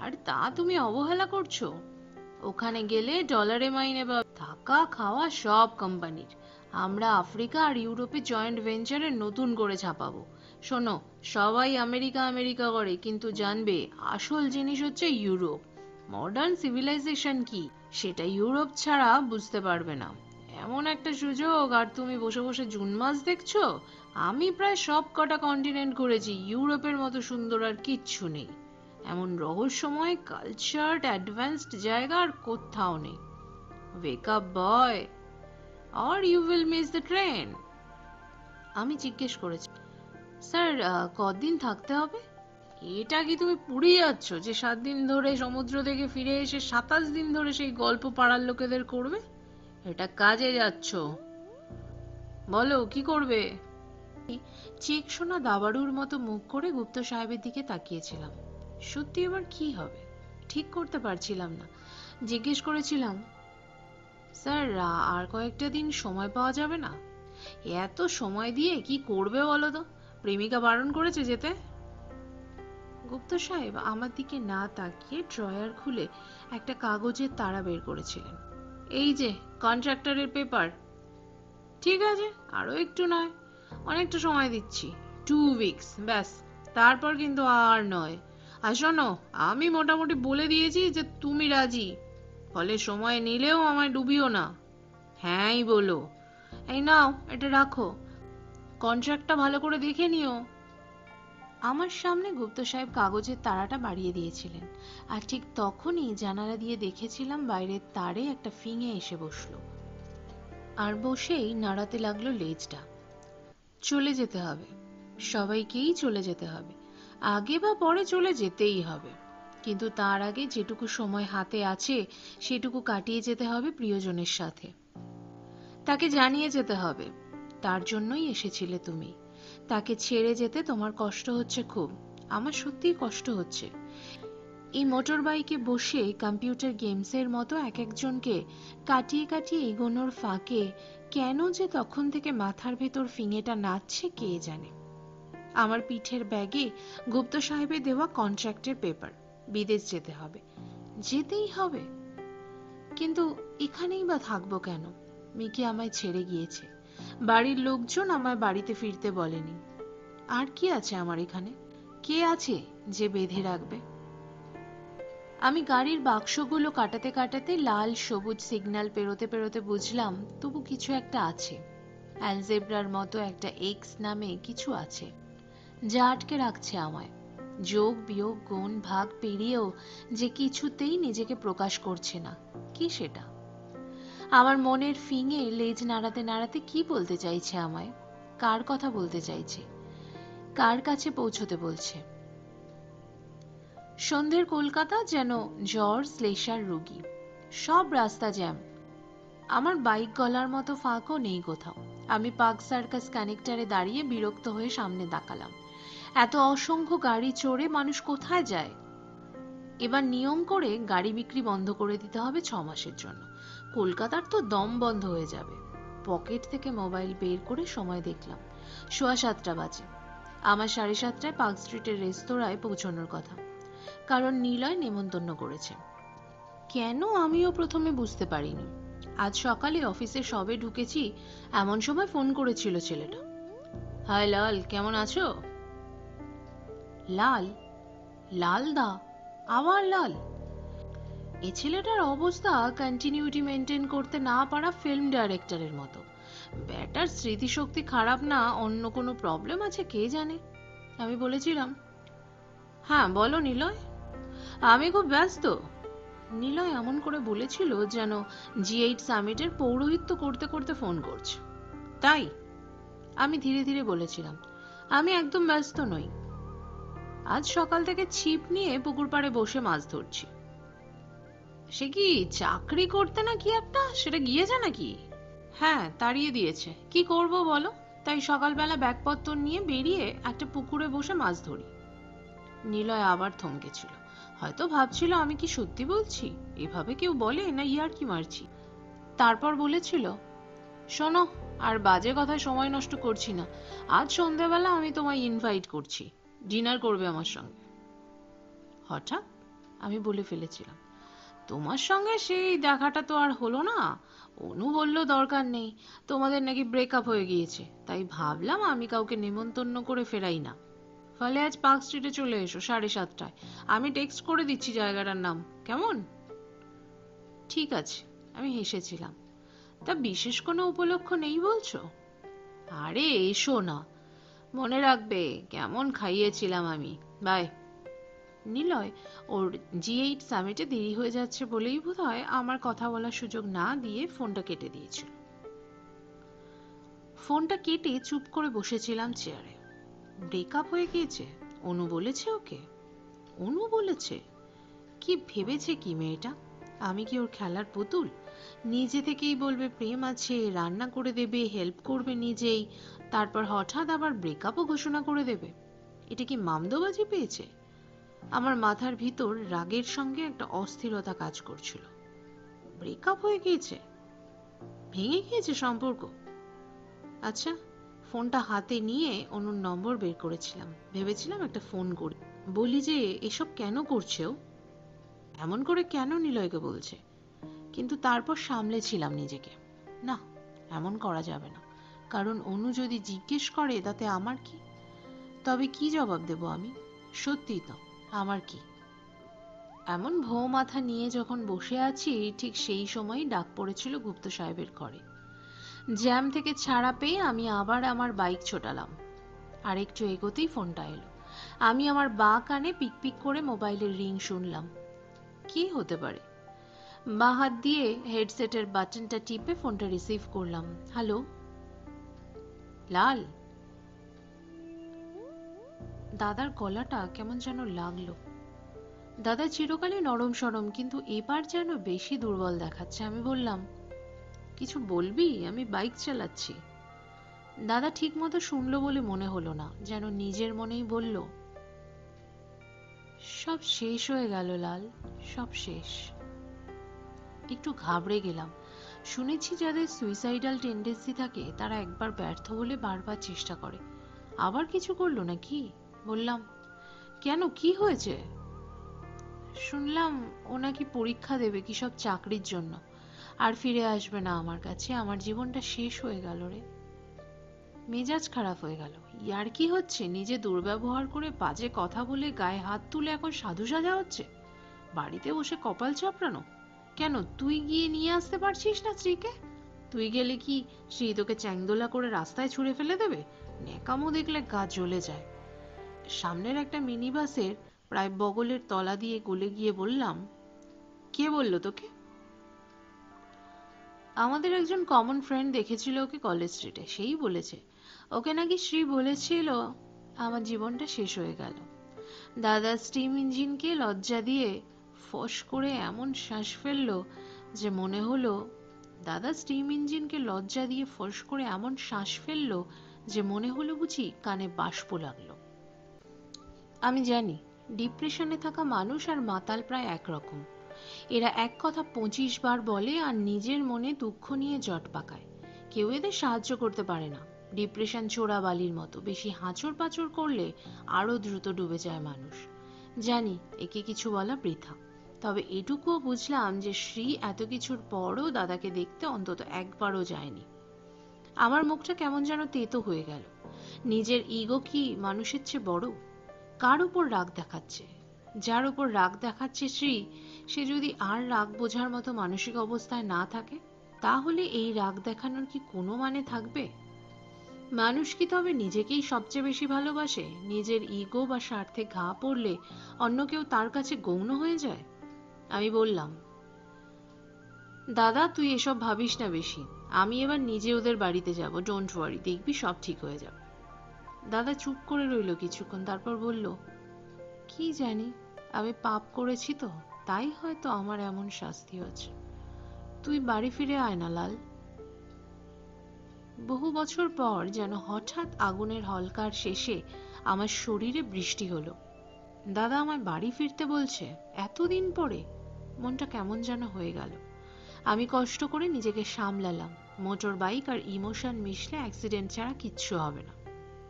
আর তা তুমি অবহেলা করছো। ওখানে গেলে ডলারে মাইনে পাবে, থাকা খাওয়া সব কোম্পানির, আমরা আফ্রিকা আর ইউরোপে জয়েন্ট ভেঞ্চারে নতুন করে ছাপাবো। শোনো, সবাই আমেরিকা আমেরিকা করে, কিন্তু জানবে আসল জিনিস হচ্ছে ইউরোপ। মডার্ন সিভিলাইজেশন কি সেটা ইউরোপ ছাড়া বুঝতে পারবে না। এমন একটা সুযোগ, আর তুমি বসে বসে জুন মাস দেখছো? আমি প্রায় সব কটা কন্টিনেন্ট ঘুরেছি, ইউরোপের মতো সুন্দর আর কিচ্ছু নেই। এমন রহস্যময় কালচার অ্যাডভান্সড জায়গা আর কোথাও নেই। Wake up boy, or you will miss the train. আমি জিজ্ঞেস করেছি, স্যার কতদিন থাকতে হবে? এটা কি তুমি পুরী যাচ্ছ যে 7 দিন ধরে সমুদ্র থেকে ফিরে এসে 27 দিন ধরে সেই গল্প পাড়ার লোকেদের করবে? এটা কাজে যাচ্ছ। বলো কি করবে? চেক শোনা দাবাড়ুর মতো মুখ করে গুপ্ত সাহেবের দিকে তাকিয়েছিলাম। সত্যি এবার কি হবে ঠিক করতে পারছিলাম না। জিজ্ঞেস করেছিলাম, স্যার আর কয়েকটা দিন সময় পাওয়া যাবে না? এত সময় দিয়ে কি করবে বলো তো? প্রেমিকা বারণ করেছে যেতে। গুপ্ত সাহেব আমার দিকে না তাকিয়ে ড্রয়ার খুলে একটা কাগজের তাড়া বের করেছিলেন। এই যে কন্ট্রাক্টরের পেপার। ঠিক আছে, আরো একটু নয়, অনেকটা সময় দিচ্ছি, 2 উইকস ব্যাস, তারপর কিন্তু আর নয়। আর শোনো, আমি মোটামুটি বলে দিয়েছি যে তুমি রাজি, ফলে সময় নিলেও আমায় ডুবিও না। হ্যাঁই বলো। এই নাও, এটা রাখো, কন্ট্রাক্টটা ভালো করে দেখে নিও। আমার সামনে গুপ্ত সাহেব কাগজের তাড়াটা বাড়িয়ে দিয়েছিলেন, আর ঠিক তখনই জানালা দিয়ে দেখেছিলাম বাইরের তারে একটা ফিঙে এসে বসলো, আর বসেই নাড়াতে লাগলো লেজটা। চলে যেতে হবে, সবাইকেই চলে যেতে হবে, আগে বা পরে চলে যেতেই হবে, কিন্তু তার আগে যেটুকু সময় হাতে আছে সেটুকু কাটিয়ে যেতে হবে প্রিয়জনের সাথে। তাকে জানিয়ে যেতে হবে তার জন্যই এসেছিলে তুমি। তাকে ছেড়ে যেতে তোমার কষ্ট হচ্ছে খুব, আমার সত্যিই কষ্ট হচ্ছে। এই মোটর বাইকে বসে কম্পিউটার গেমসের মতো এক একজনকে কাটিয়ে কাটিয়ে এগোনোর ফাঁকে কেন যে তখন থেকে মাথার ভেতর ফিঙেটা নাচছে কে জানে। আমার পিঠের ব্যাগে গুপ্ত সাহেবের দেওয়া কন্ট্রাক্টের পেপার, বিদেশ যেতে হবে, যেতেই হবে। কিন্তু এখানেই বা থাকবো কেন? মিকি আমায় ছেড়ে গিয়েছে, বাড়ির লোকজন আমায় বাড়িতে ফিরতে বলেনি। আর কি আছে আমার এখানে? কে আছে যে বেঁধে রাখবে? আমি গাড়ির বাক্সগুলো কাটাতে কাটাতে লাল সবুজ সিগন্যাল পেরোতে পেরোতে বুঝলাম তবু কিছু একটা আছে। অ্যালজেব্রার মতো একটা এক্স নামে কিছু আছে যা আটকে রাখছে আমায়। যোগ বিয়োগ গুণ ভাগ পেরিয়েও যে কিছুতেই নিজেকে প্রকাশ করছে না। কি সেটা? আমার মনের ফিঙে লেজ নাড়াতে নাড়াতে কি বলতে চাইছে আমায়? কার কথা বলতে চাইছে? কার কাছে পৌঁছতে বলছে? সন্ধ্যের কলকাতা যেন জ্বর শ্লেষার রোগী, সব রাস্তা জ্যাম। আমার বাইক গলার মতো ফাঁকও নেই কোথাও। আমি পার্ক সার্কাস কানেক্টরে দাঁড়িয়ে বিরক্ত হয়ে সামনে তাকালাম। এত অসংখ্য গাড়ি চড়ে মানুষ কোথায় যায়? এবার নিয়ম করে গাড়ি বিক্রি বন্ধ করে দিতে হবে 6 মাসের জন্য। কলকাতার তো দম বন্ধ হয়ে যাবে। পকেট থেকে মোবাইল বের করে সময় দেখলাম, 7:15 বাজে। আমার 7:30টায় পার্ক স্ট্রিটের রেস্তোরাঁয় পৌঁছানোর কথা, কারণ নিলয় নেমন্তন্ন করেছে। কেন আমিও প্রথমে বুঝতে পারিনি। আজ সকালে অফিসে সবে ঢুকেছি এমন সময় ফোন করেছিল ছেলেটা। হাই লাল, কেমন আছো? লাল? লাল দা? আবার লাল? এ ছেলেটার অবস্থা কন্টিনিউটি মেনটেন করতে না পারা ফিল্ম ডাইরেক্টরের মতো। ব্যাটার স্মৃতিশক্তি খারাপ না অন্য কোনো প্রবলেম আছে কে জানে। আমি বলেছিলাম, হ্যাঁ বলো নিলয়, আমি খুব ব্যস্ত। নিলয় এমন করে বলেছিল যেন G8 সামিটের পৌরোহিত্য করতে করতে ফোন করছে। তাই আমি ধীরে ধীরে বলেছিলাম, আমি একদম ব্যস্ত নই। আজ সকাল থেকে ছিপ নিয়ে পুকুর পাড়ে বসে মাছ ধরছি। সে কি চাকরি করতে না কি একটা, সেটা গিয়েছে নাকি? হ্যাঁ, তাড়িয়ে দিয়েছে। কি করব বলো? তাই সকালবেলা ব্যাগপত্র নিয়ে বেরিয়ে একটা পুকুরে বসে মাছ ধরি। নিলয় আবার থমকেছিল, হয়তো ভাবছিল আমি কি সত্যি বলছি, এভাবে কেউ বলে না ইয়ার্কি মারছি। তারপর বলেছিল, শোনো, আর বাজে কথায় সময় নষ্ট করছি না। আজ সন্ধ্যাবেলা আমি তোমায় ইনভাইট করছি, ডিনার করবে আমার সঙ্গে। হঠাৎ আমি বলে ফেলেছিলাম, তোমার সঙ্গে সেই দেখাটা তো আর হলো না। অনু বলল দরকার নেই, তোমাদের নাকি ব্রেকআপ হয়ে গিয়েছে, তাই ভাবলাম আমি কাউকে নেমন্তন্ন করে ফেরাই না। ফলে আজ পার্ক স্ট্রিটে চলে এসো 7:30টায়। আমি টেক্সট করে দিচ্ছি জায়গাটার নাম, কেমন? ঠিক আছে, আমি হেসেছিলাম। তা বিশেষ কোনো উপলক্ষ নেই বলছো? আরে এসো না, মনে রাখবে কেমন খাইয়েছিলাম আমি। বাই। নিলয় ওর G8 সামিটে দেরি হয়ে যাচ্ছে বলেই বোধহয় আমার কথা বলার সুযোগ না দিয়ে ফোনটা কেটে দিয়েছিল। ফোনটা কেটে চুপ করে বসেছিলাম চেয়ারে। ব্রেকআপ হয়ে গিয়েছে? অনু বলেছে ওকে? অনু বলেছে? কি ভেবেছে কি মেয়েটা? আমি কি ওর খেলার পুতুল? নিজে থেকেই বলবে প্রেম আছে, রান্না করে দেবে, হেল্প করবে নিজেই, তারপর হঠাৎ আবার ব্রেকআপও ঘোষণা করে দেবে। এটা কি মামদোবাজি পেয়েছে? আমার মাথার ভিতর রাগের সঙ্গে একটা অস্থিরতা কাজ করছিল। ব্রেকআপ হয়ে গিয়েছে? ভেঙে গিয়েছে সম্পর্ক? আচ্ছা, ফোনটা হাতে নিয়ে অনুর নম্বর বের করেছিলাম। ভেবেছিলাম একটা ফোন করি, বলি যে এসব কেন করছে ও, এমন করে কেন নিলয়কে বলছে। কিন্তু তারপর সামলেছিলাম নিজেকে। না, এমন করা যাবে না, কারণ অনু যদি জিজ্ঞেস করে তাতে আমার কি? তবে কি জবাব দেব আমি? সত্যি তো, আমার কি? এমন ভৌ মাথা নিয়ে যখন বসে আছি ঠিক সেই সময়ই ডাক পড়েছিল গুপ্ত সাহেবের ঘরে। জ্যাম থেকে ছাড়া পেয়ে আমি আবার আমার বাইক ছোটালাম। আর একটু এগোতেই ফোনটা এলো। আমি আমার বাঁ কানে পিক পিক করে মোবাইলের রিং শুনলাম। কি হতে পারে? বাঁ হাত দিয়ে হেডসেটের বাটনটা টিপে ফোনটা রিসিভ করলাম। হ্যালো লাল। দাদার গলাটা কেমন যেন লাগলো। দাদা চিরকালই নরম সরম, কিন্তু এবার যেন বেশি দুর্বল দেখাচ্ছে। আমি বললাম, কিছু বলবি? আমি বাইক চালাচ্ছি। দাদা ঠিক মতো শুনলো বলে মনে হলো না, যেন নিজের মনেই বলল, সব শেষ হয়ে গেল লাল, সব শেষ। একটু ঘাবড়ে গেলাম। শুনেছি যাদের সুইসাইডাল টেন্ডেন্সি থাকে তারা একবার ব্যর্থ হলে বারবার চেষ্টা করে। আবার কিছু করলো নাকি? বললাম, কেন, কি হয়েছে? শুনলাম ও নাকি পরীক্ষা দেবে কি সব চাকরির জন্য, আর ফিরে আসবে না আমার কাছে। আমার জীবনটা শেষ হয়ে গেল রে। মেজাজ খারাপ হয়ে গেল। ইয়ার কি হচ্ছে? নিজে দুর্ব্যবহার করে বাজে কথা বলে গায়ে হাত তুলে এখন সাধু সাজা হচ্ছে? বাড়িতে বসে কপাল চাপড়ানো? কেন, তুই গিয়ে নিয়ে আসতে পারছিস না স্ত্রীকে? তুই গেলে কি স্ত্রী তোকে চ্যাংদোলা করে রাস্তায় ছুঁড়ে ফেলে দেবে? ন্যাকামো দেখলে গা জ্বলে যায়। সামনের একটা মিনি বাসের প্রায় বগলের তলা দিয়ে গলে গিয়ে বললাম, কে বলল তোকে? আমাদের একজন কমন ফ্রেন্ড দেখেছিল ওকে কলেজ স্ট্রিটে, সেই বলেছে। ওকে নাকি শ্রী বলেছিল। আমার জীবনটা শেষ হয়ে গেল। দাদা স্টিম ইঞ্জিনকে লজ্জা দিয়ে ফস করে এমন শ্বাস ফেললো যে মনে হলো দাদা স্টিম ইঞ্জিনকে লজ্জা দিয়ে ফস করে এমন শ্বাস ফেললো যে মনে হলো বুঝি কানে বাষ্প লাগলো। আমি জানি ডিপ্রেশনে থাকা মানুষ আর মাতাল প্রায় একরকম। এরা এক কথা 25 বার বলে আর নিজের মনে দুঃখ নিয়ে জট পাকায়। কেউ এদের সাহায্য করতে পারে না। ডিপ্রেশন চোরা বালির মতো, বেশি হাঁচড় পাঁচড় করলে আরো দ্রুত ডুবে যায় মানুষ। জানি একে কিছু বলা বৃথা, তবে এটুকুও বুঝলাম যে শ্রী এত কিছুর পরও দাদাকে দেখতে অন্তত একবারও যায়নি। আমার মুখটা কেমন যেন তেতো হয়ে গেল। নিজের ইগো কি মানুষের চেয়ে বড়? কার উপর রাগ দেখাচ্ছে? যার উপর রাগ দেখাচ্ছে শ্রী, সে যদি আর রাগ বোঝার মতো মানসিক অবস্থায় না থাকে, তাহলে এই রাগ দেখানোর কি কোনো মানে থাকবে? মানুষ কি তবে নিজেকেই সবচেয়ে বেশি ভালোবাসে? নিজের ইগো বা স্বার্থে ঘা পড়লে অন্য কেউ তার কাছে গৌণ হয়ে যায়? আমি বললাম, দাদা তুই এসব ভাবিস না বেশি। আমি এবার নিজে ওদের বাড়িতে যাব, ডোন্ট ওয়ারি, দেখবি সব ঠিক হয়ে যাবে। দাদা চুপ করে রইল কিছুক্ষণ, তারপর বলল, কি জানি, আমি পাপ করেছি তো, তাই হয়তো আমার এমন শাস্তি হচ্ছে। তুই বাড়ি ফিরে আয় না লাল। বহু বছর পর যেন হঠাৎ আগুনের হলকার শেষে আমার শরীরে বৃষ্টি হলো। দাদা আমায় বাড়ি ফিরতে বলছে এতদিন পরে। মনটা কেমন যেন হয়ে গেল। আমি কষ্ট করে নিজেকে সামলালাম। মোটর বাইক আর ইমোশন মিশলে অ্যাক্সিডেন্ট ছাড়া কিচ্ছু হবে না।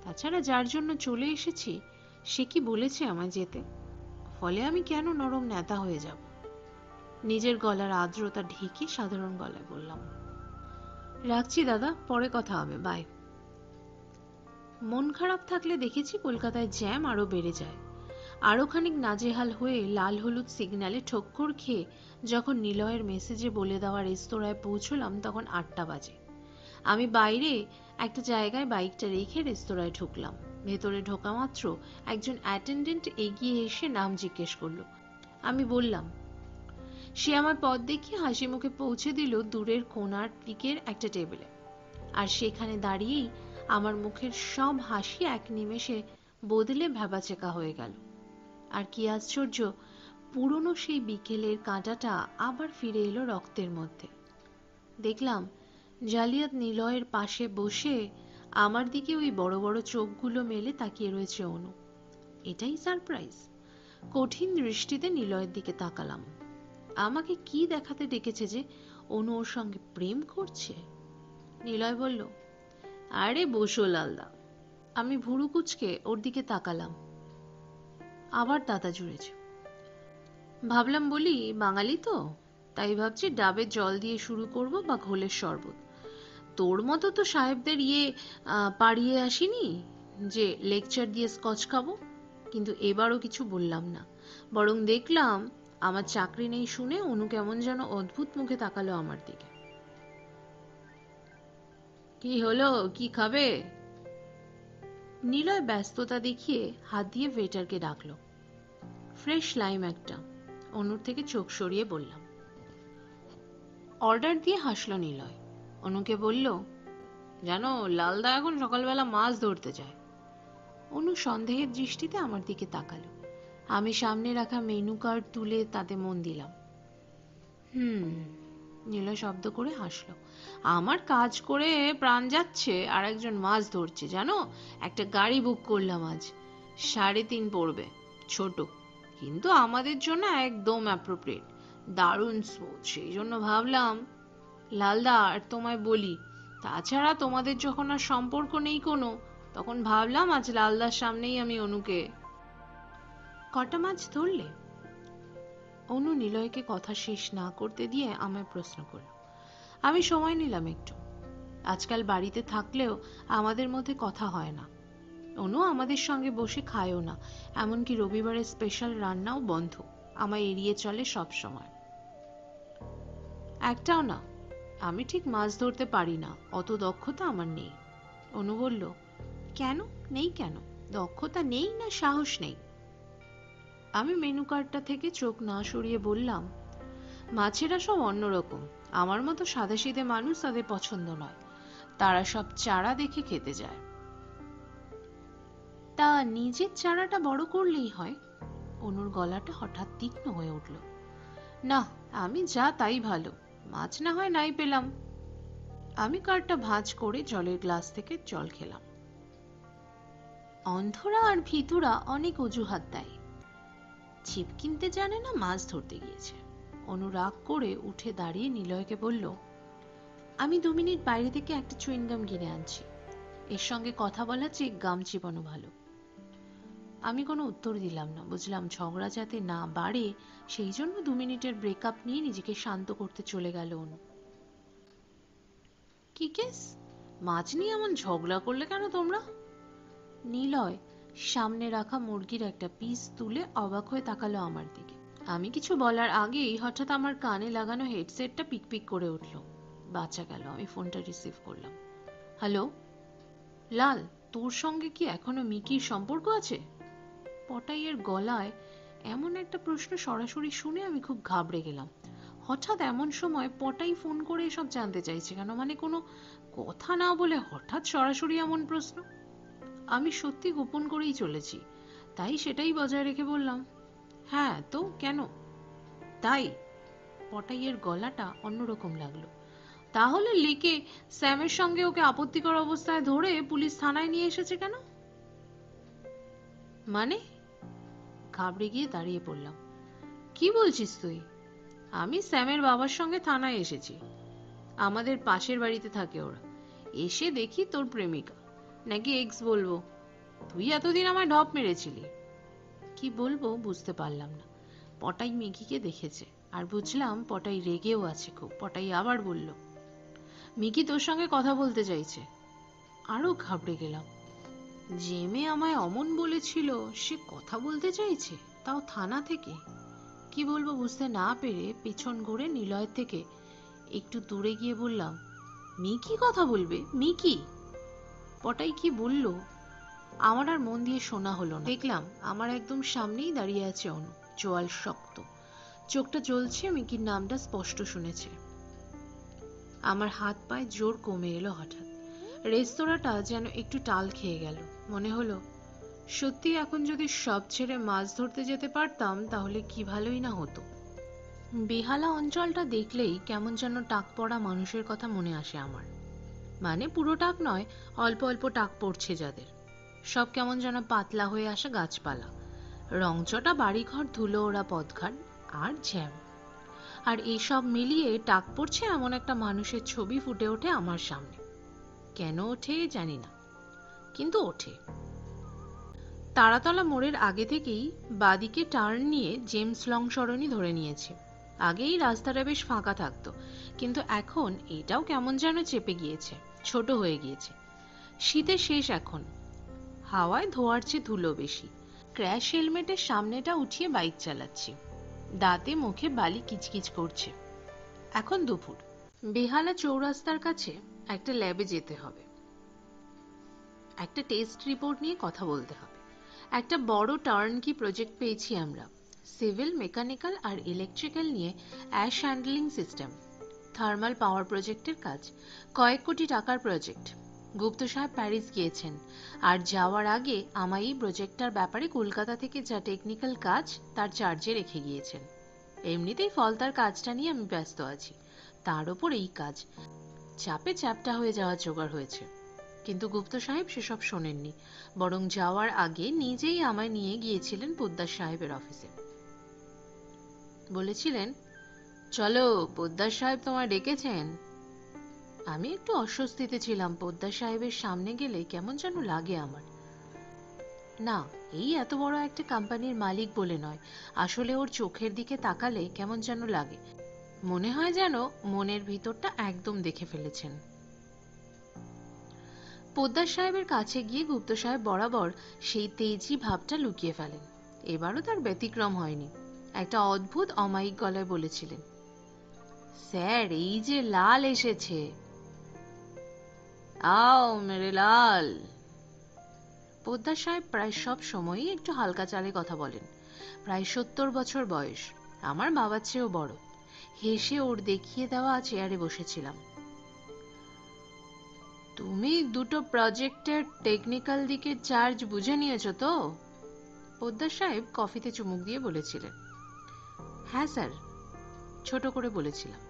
তাছাড়া যার জন্য চলে এসেছি সে কি বলেছে আমায় যেতে? ফলে আমি কেন নরম নেতা হয়ে যাব? নিজের গলার আর্দ্রতা ঢেকে সাধারণ গলায় বললাম, রাখছি দাদা, পরে কথা হবে, বাই। মন খারাপ থাকলে দেখেছি কলকাতায় জ্যাম আরো বেড়ে যায়। আরো খানিক নাজেহাল হয়ে লাল হলুদ সিগন্যালে ঠক্কর খেয়ে যখন নিলয়ের মেসেজে বলে দেওয়া রেস্তোরাঁয় পৌঁছলাম তখন 8টা বাজে। আমি বাইরে একটা জায়গায় বাইকটা রেখে রেস্তোরাঁয় ঢুকলাম। ভেতরে ঢোকা মাত্র একজন অ্যাটেন্ডেন্ট এগিয়ে এসে নাম জিজ্ঞেস করলো। আমি বললাম। সে আমার পথ দেখিয়ে হাসি মুখে পৌঁছে দিল দূরের কোণার দিকের একটা টেবিলে। আর সেখানে দাঁড়িয়েই আমার মুখের সব হাসি এক নিমেষে বদলে ভ্যাবাচেকা হয়ে গেল। আর কি আশ্চর্য, পুরনো সেই বিকেলের কাঁটাটা আবার ফিরে এলো রক্তের মধ্যে। দেখলাম জালিয়াত নিলয়ের পাশে বসে আমার দিকে ওই বড় বড় চোখগুলো মেলে তাকিয়ে রয়েছে অনু। এটাই সারপ্রাইজ। কঠিন দৃষ্টিতে নিলয়ের দিকে তাকালাম। আমাকে কি দেখাতে ডেকেছে যে অনু ওর সঙ্গে প্রেম করছে? নিলয় বলল, আরে বসো লালদা। আমি ভুরু কুচকে ওর দিকে তাকালাম। আবার দাদা জুড়েছে। ভাবলাম বলি বাঙালি তো, তাই ভাবছি ডাবের জল দিয়ে শুরু করব বা ঘোলের শরবত। তোর মতো তো সাহেবদের পাড়িয়ে আসিনি যে লেকচার দিয়ে স্কচ খাবো। কিন্তু এবারও কিছু বললাম না, বরং দেখলাম আমার চাকরি নেই শুনে অনু কেমন যেন অদ্ভুত মুখে তাকালো আমার দিকে। কি হলো, কি খাবে? নিলয় ব্যস্ততা দেখিয়ে হাত দিয়ে ওয়েটারকে ডাকলো। ফ্রেশ লাইম একটা। অনুর থেকে চোখ সরিয়ে বললাম। অর্ডার দিয়ে হাসলো নিলয়। অনুকে বলল, জানো লালদা এখন সকালবেলা মাছ ধরতে যায়। অনু সন্দেহের দৃষ্টিতে আমার দিকে তাকালো। আমি সামনে রাখা মেনু কার্ড তুলে তাতে মন দিলাম। নিলয় শব্দ করে হাসলো। আমার কাজ করে প্রাণ যাচ্ছে আর একজন মাছ ধরছে জানো। একটা গাড়ি বুক করলাম আজ, 3.5 পড়বে, ছোট, কিন্তু আমাদের জন্য একদম অ্যাপ্রোপ্রিয়েট, দারুণ স্মুথ। সেই জন্য ভাবলাম লালদা আর তোমায় বলি, তাছাড়া তোমাদের যখন আর সম্পর্ক নেই কোনো, তখন ভাবলাম আজ লালদার সামনেই আমি অনুকে। কটা মাছ ধরলে? অনু নিলয়কে কথা শেষ না করতে দিয়ে আমায় প্রশ্ন করল। আমি সময় নিলাম একটু। আজকাল বাড়িতে থাকলেও আমাদের মধ্যে কথা হয় না। অনু আমাদের সঙ্গে বসে খায়ও না, এমনকি রবিবারের স্পেশাল রান্নাও বন্ধ। আমায় এড়িয়ে চলে সব সময়। একটাও না। আমি ঠিক মাছ ধরতে পারি না, অত দক্ষতা আমার নেই। অনু বলল, কেন নেই? কেন দক্ষতা নেই না সাহস নেই? আমি মেনু কার্ডটা থেকে চোখ না সরিয়ে বললাম, মাছেরা সব অন্যরকম। আমার মতো সাদাসিধে মানুষ তাদের পছন্দ নয়, তারা সব চারা দেখে খেতে যায়। তা নিজের চারাটা বড় করলেই হয়। অনুর গলাটা হঠাৎ তীক্ষ্ণ হয়ে উঠল। না, আমি যা তাই ভালো, মাছ না হয় নাই পেলাম। আমি কার্ডটা ভাঁজ করে জলের গ্লাস থেকে জল খেলাম। অন্ধরা আর ভীতুরা অনেক অজুহাত দেয়। ছিপ কিনতে জানে না, মাছ ধরতে গিয়েছে। অনু রাগ করে উঠে দাঁড়িয়ে নিলয়কে বলল, আমি 2 মিনিট বাইরে থেকে একটা চুইংগাম কিনে আনছি। এর সঙ্গে কথা বলার চেয়ে গাম চিবানো ভালো। আমি কোনো উত্তর দিলাম না। বুঝলাম ঝগড়া যাতে না বাড়ে সেই জন্য 2 মিনিটের ব্রেকআপ নিয়ে নিজেকে শান্ত করতে চলে গেল অনু। কি কেস? মাছ নিয়ে এমন ঝগড়া করলে কেন তোমরা? নিলয় সামনে রাখা মুরগির একটা পিস তুলে অবাক হয়ে তাকালো আমার দিকে। আমি কিছু বলার আগেই হঠাৎ আমার কানে লাগানো হেডসেটটা পিকপিক করে উঠল। বাঁচা গেল। আমি ফোনটা রিসিভ করলাম। হ্যালো লাল, তোর সঙ্গে কি এখনো মিকির সম্পর্ক আছে? পটাইয়ের গলায় এমন একটা প্রশ্ন সরাসরি শুনে আমি খুব ঘাবড়ে গেলাম। হঠাৎ এমন সময় পটাই ফোন করে এসব জানতে চাইছে কেন? মানে কোনো কথা না বলে হঠাৎ সরাসরি এমন প্রশ্ন। আমি সত্যি গোপন করেই চলেছি, তাই সেটাই বজায় রেখে বললাম, হ্যাঁ তো কেন? তাই? পটাইয়ের গলাটা অন্যরকম লাগলো। তাহলে লিকে স্যামের সঙ্গে ওকে আপত্তিকর অবস্থায় ধরে পুলিশ থানায় নিয়ে এসেছে কেন? মানে? ঘাবড়ে গিয়ে দাঁড়িয়ে পড়লাম। কি বলছিস তুই? আমি স্যামের বাবার সঙ্গে থানায় এসেছি। আমাদের পাশের বাড়িতে থাকে ওরা। এসে দেখি তোর প্রেমিকা, নাকি এক্স বলবো। তুই এতদিন আমায় ঢপ মেরেছিলি। কি বলবো বুঝতে পারলাম না। পটাই মিকিকে দেখেছে, আর বুঝলাম পটাই রেগেও আছে খুব। পটাই আবার বলল, মিকি তোর সঙ্গে কথা বলতে চাইছে। আরো ঘাবড়ে গেলাম। যে মেয়ে আমায় অমন বলেছিল সে কথা বলতে চাইছে, তাও থানা থেকে। কি বলবো বুঝতে না পেরে পেছন ঘুরে নিলয়ের থেকে একটু দূরে গিয়ে বললাম, মিকি কথা বলবে? মিকি? পটাই কি বলল আমার আর মন দিয়ে শোনা হলো না। দেখলাম আমার একদম সামনেই দাঁড়িয়ে আছে অনু, চোয়াল শক্ত, চোখটা জ্বলছে, মিকির নামটা স্পষ্ট শুনেছে। আমার হাত পায়ে জোর কমে এলো হঠাৎ। রেস্তোরাঁটা যেন একটু টাল খেয়ে গেল। মনে হলো সত্যি এখন যদি সব ছেড়ে মাছ ধরতে যেতে পারতাম তাহলে কি ভালোই না হতো। বেহালা অঞ্চলটা দেখলেই কেমন যেন টাক পড়া মানুষের কথা মনে আসে আমার। মানে পুরো টাক নয়, অল্প অল্প টাক পড়ছে যাদের। সব কেমন যেন পাতলা হয়ে আসা গাছপালা, রংচটা বাড়িঘর, ধুলো ওরা পথঘাট আর জ্যাম। আর এইসব মিলিয়ে টাক পড়ছে এমন একটা মানুষের ছবি ফুটে ওঠে আমার সামনে। কেন ওঠে জানি না, কিন্তু ওঠে। তারাতলা মোড়ের আগে থেকেই বাদিকে টার্ন নিয়ে জেমস লং সরণি ধরে নিয়েছে। আগেই রাস্তাটা বেশ ফাঁকা থাকতো, কিন্তু এখন এটাও কেমন যেন চেপে গিয়েছে, ছোট হয়ে গিয়েছে। শীতের শেষ এখন, হাওয়ায় ধোয়ার চেয়ে ধুলো বেশি। ক্র্যাশ হেলমেটের সামনেটা উঠিয়ে বাইক চালাচ্ছি, দাঁতে মুখে বালি কিচকিচ করছে। এখন দুপুর। বেহালা চৌরাস্তার কাছে একটা ল্যাবে যেতে হবে, একটা টেস্ট রিপোর্ট নিয়ে কথা বলতে হবে। একটা বড় টার্ন কি প্রজেক্ট পেয়েছি আমরা, সিভিল, মেকানিক্যাল আর ইলেকট্রিক্যাল নিয়ে ash handling system, thermal power প্রজেক্টের কাজ। কয়েক কোটি টাকার প্রজেক্ট। গুপ্ত সাহেব প্যারিস গিয়েছেন, আর যাওয়ার আগে আমায় এই প্রজেক্টটার ব্যাপারে কলকাতা থেকে যা টেকনিক্যাল কাজ তার চার্জে রেখে গিয়েছেন। এমনিতেই ফলতার কাজটা নিয়ে আমি ব্যস্ত আছি, তার উপর এই কাজ, চাপে চ্যাপটা হয়ে যাওয়ার জোগাড় হয়েছে। কিন্তু গুপ্ত সাহেব সেসব শোনেননি, বরং যাওয়ার আগে নিজেই আমায় নিয়ে গিয়েছিলেন পোদ্দার সাহেবের অফিসে। বলেছিলেন, চলো, পোদ্দার সাহেব তোমায় ডেকেছেন। আমি একটু অস্বস্তিতে ছিলাম। পোদ্দার সাহেবের সামনে গেলে কেমন যেন লাগে আমার। না, এই এত বড় একটা কোম্পানির মালিক বলে নয়, আসলে ওর চোখের দিকে তাকালে কেমন যেন লাগে। মনে হয় যেন মনের ভিতরটা একদম দেখে ফেলেছেন। পোদ্দার সাহেবের কাছে গিয়ে গুপ্ত সাহেব বরাবর সেই তেজি ভাবটা লুকিয়ে ফেলেন। এবারও তার ব্যতিক্রম হয়নি। একটা অদ্ভুত অমায়িক গলায় বলেছিলেন, স্যার, এই যে লাল এসেছে। আও মেরে লাল। পোদ্দার সাহেব প্রায় সব সময়ই একটু হালকা চালে কথা বলেন। প্রায় 70 বছর বয়স, আমার বাবার চেয়েও বড়। হেসে ওর দেখিয়ে দেওয়া চেয়ারে বসেছিলাম। তুমি দুটো প্রজেক্টের টেকনিক্যাল দিকের চার্জ বুঝে নিয়েছো তো? পোদ্দার সাহেব কফিতে চুমুক দিয়ে বলেছিলেন। হ্যাঁ স্যার, ছোট করে বলেছিলাম।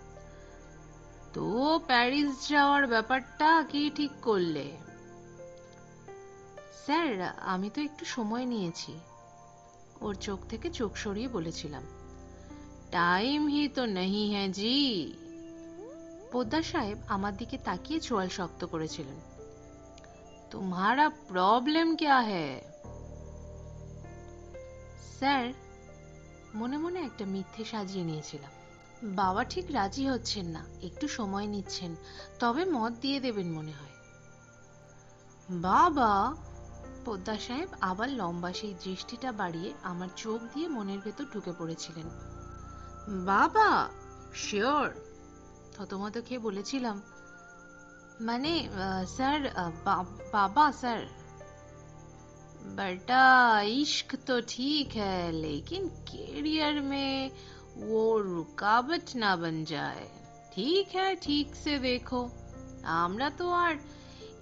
তো প্যারিস যাওয়ার ব্যাপারটা কি ঠিক করলে? স্যার, আমি তো একটু সময় নিয়েছি। ওর চোখ থেকে চোখ সরিয়ে বলেছিলাম। টাইম হি তো নেই হ্যাঁ জি। পোদ্দার সাহেব আমার দিকে তাকিয়ে চোয়াল শক্ত করেছিলেন। তোমারা প্রবলেম ক্যা হ্যায়? স্যার, মনে মনে একটা মিথ্যে সাজিয়ে নিয়েছিলাম। বাবা ঠিক রাজি হচ্ছেন না, একটু সময় নিচ্ছেন, তবে মত দিয়ে দেবেন মনে হয়। বাবা? পোদ্দার সাহেব আবার লম্বা সেই দৃষ্টিটা বাড়িয়ে আমার চোখ দিয়ে মনের ভেতর ঢুকে পড়েছিলেন। বাবা? শিওর? থতমত খেয়ে বলেছিলাম, মানে স্যার, বাবা স্যার। बेटा, इश्क तो ठीक है, लेकिन करियर में वो रुकावट ना बन जाए। ठीक है, ठीक से देखो। আমরা তো আর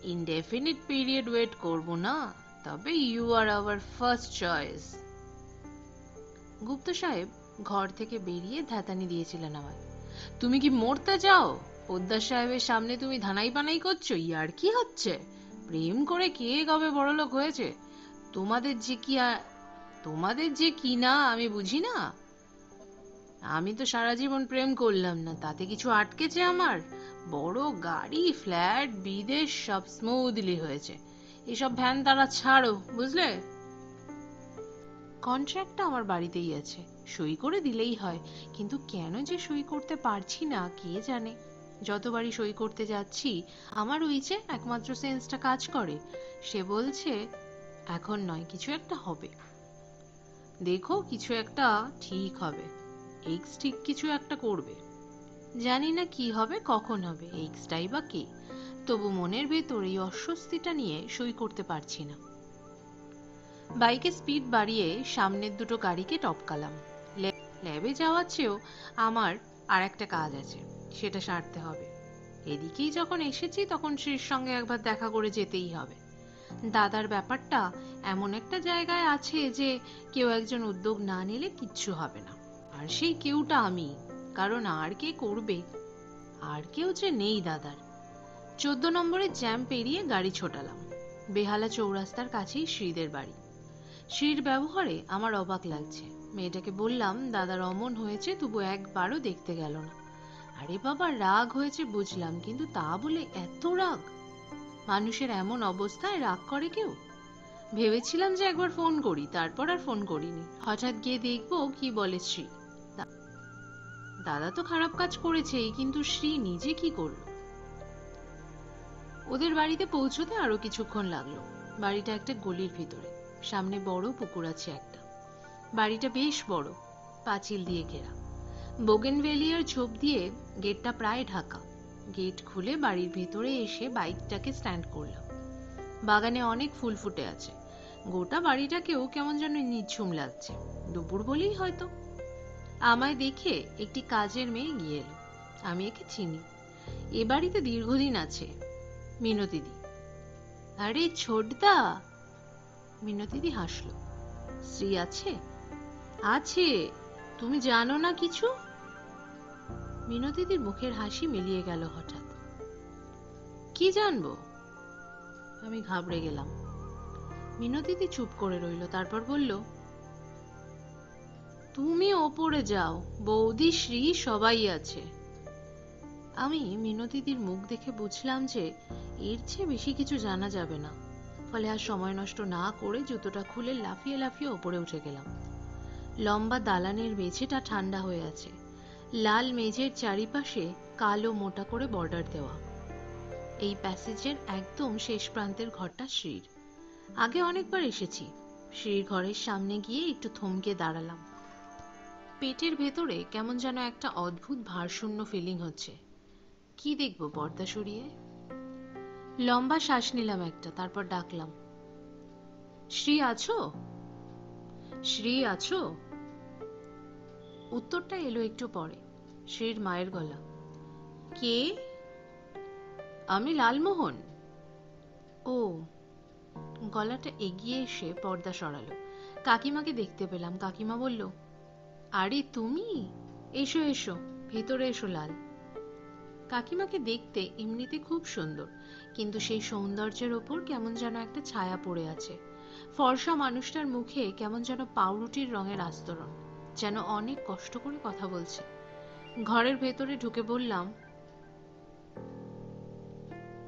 ইনডেফিনিট পিরিয়ড ওয়েট করব না, তবে you are our first choice. Gupta সাহেব ঘর থেকে বেরিয়ে ধ্যাতানি দিয়েছিলেন আমায়। তুমি কি মরতে চাও? পোদ্দার সাহেবের সামনে তুমি ধানাই পানাই করছো? ইয়ার কি হচ্ছে? প্রেম করে কে কবে বড়লোক হয়েছে? তোমাদের যে কি না আমি বুঝি না। আমি তো সারা জীবন প্রেম করলাম না, তাতে কিছু আটকেছে আমার? বড় গাড়ি, ফ্ল্যাট, বিদেশ, সব স্মুথলি হয়েছে। এসব ভ্যান তারা ছাড়ো, বুঝলে? কন্ট্রাক্টটা আমার বাড়িতেই আছে, সই করে দিলেই হয়, কিন্তু কেন যে সই করতে পারছি না কে জানে। যতবারই সই করতে যাচ্ছি আমার ওই যে একমাত্র সেন্সটা কাজ করে, সে বলছে এখন নয়, কিছু একটা হবে, দেখো কিছু একটা ঠিক হবে, এক্স ঠিক কিছু একটা করবে। জানি না কি হবে কখন হবে, এক্সটাই বা কে। তবু মনের ভেতর এই অস্বস্তিটা নিয়ে সই করতে পারছি না। বাইকে স্পিড বাড়িয়ে সামনের দুটো গাড়িকে টপকালাম। ল্যাবে যাওয়ার চেয়েও আমার আর একটা কাজ আছে, সেটা সারতে হবে। এদিকেই যখন এসেছি তখন শ্রীর সঙ্গে একবার দেখা করে যেতেই হবে। দাদার ব্যাপারটা এমন একটা জায়গায় আছে যে কেউ একজন উদ্যোগ না নিলে কিচ্ছু হবে না, আর সেই কেউটা আমি। কারণ আর কে করবে, আর কেউ যে নেই দাদার। 14 নম্বরের জ্যাম পেরিয়ে গাড়ি ছোটালাম। বেহালা চৌরাস্তার কাছেই শ্রীদের বাড়ি। শ্রীর ব্যবহারে আমার অবাক লাগছে। মেয়েটাকে বললাম দাদার অমন হয়েছে, তবু একবারও দেখতে গেল না। আরে বাবা, রাগ হয়েছে বুঝলাম, কিন্তু তা বলে এত রাগ? মানুষের এমন অবস্থায় রাগ করে কেউ? ভেবেছিলাম যে একবার ফোন করি, তারপর আর ফোন করিনি। হঠাৎ গিয়ে দেখবো কি বলে শ্রী। দাদা তো খারাপ কাজ করেছেই, কিন্তু শ্রী নিজে কি করলো? ওদের বাড়িতে পৌঁছতে আরো কিছুক্ষণ লাগলো। বাড়িটা একটা গলির ভিতরে, সামনে বড় পুকুর আছে একটা। বাড়িটা বেশ বড়, পাঁচিল দিয়ে ঘেরা। বোগেনভেলিয়ার ঝোপ দিয়ে গেটটা প্রায় ঢাকা। গেট খুলে বাড়ির ভেতরে এসে বাইকটাকে স্ট্যান্ড করলাম। বাগানে অনেক ফুল ফুটে আছে। গোটা বাড়িটাকেও কেমন যেন নিঝুম লাগছে, দুপুর বলেই হয়তো। আমায় দেখে একটি কাজের মেয়ে গিয়ে এলো। আমি একে চিনি, এ বাড়িতে দীর্ঘদিন আছে, মিনতিদি। আরে ছোটদা। মিনতিদি হাসলো। শ্রী আছে? আছে। তুমি জানো না কিছু? মিনতিদির মুখের হাসি মিলিয়ে গেল হঠাৎ। কি জানবো? আমি ঘাবড়ে গেলাম। মিনতিদি চুপ করে রইল, তারপর বলল, তুমি ওপরে যাও, বৌদি শ্রী সবাই আছে। আমি মিনতিদির মুখ দেখে বুঝলাম যে এর চেয়ে বেশি কিছু জানা যাবে না। ফলে আর সময় নষ্ট না করে জুতোটা খুলে লাফিয়ে লাফিয়ে ওপরে উঠে গেলাম। লম্বা দালানের মেঝেটা ঠান্ডা হয়ে আছে। লাল মেঝের চারিপাশে কালো মোটা করে বর্ডার দেওয়া। এই প্যাসেজের একদম শেষ প্রান্তের ঘরটা শ্রীর। আগে অনেকবার এসেছি। শ্রীর ঘরের সামনে গিয়ে একটু থমকে দাঁড়ালাম। পেটের ভেতরে কেমন যেন একটা অদ্ভুত ভারশূন্য ফিলিং হচ্ছে। কি দেখবো পর্দা সরিয়ে? লম্বা শ্বাস নিলাম একটা, তারপর ডাকলাম, শ্রী আছো? শ্রী আছো? উত্তরটা এলো একটু পরে, শ্রীর মায়ের গলা। কে? আমি লালমোহন। ও। গলাটা এগিয়ে এসে পর্দা সরালো। কাকিমাকে দেখতে পেলাম। কাকিমা বলল, আরে তুমি? এসো এসো, ভেতরে এসো লাল। কাকিমাকে দেখতে এমনিতে খুব সুন্দর, কিন্তু সেই সৌন্দর্যের ওপর কেমন যেন একটা ছায়া পড়ে আছে। ফর্সা মানুষটার মুখে কেমন যেন পাউরুটির রঙের আস্তরণ, যেন অনেক কষ্ট করে কথা বলছে। ঘরের ভেতরে ঢুকে বললাম,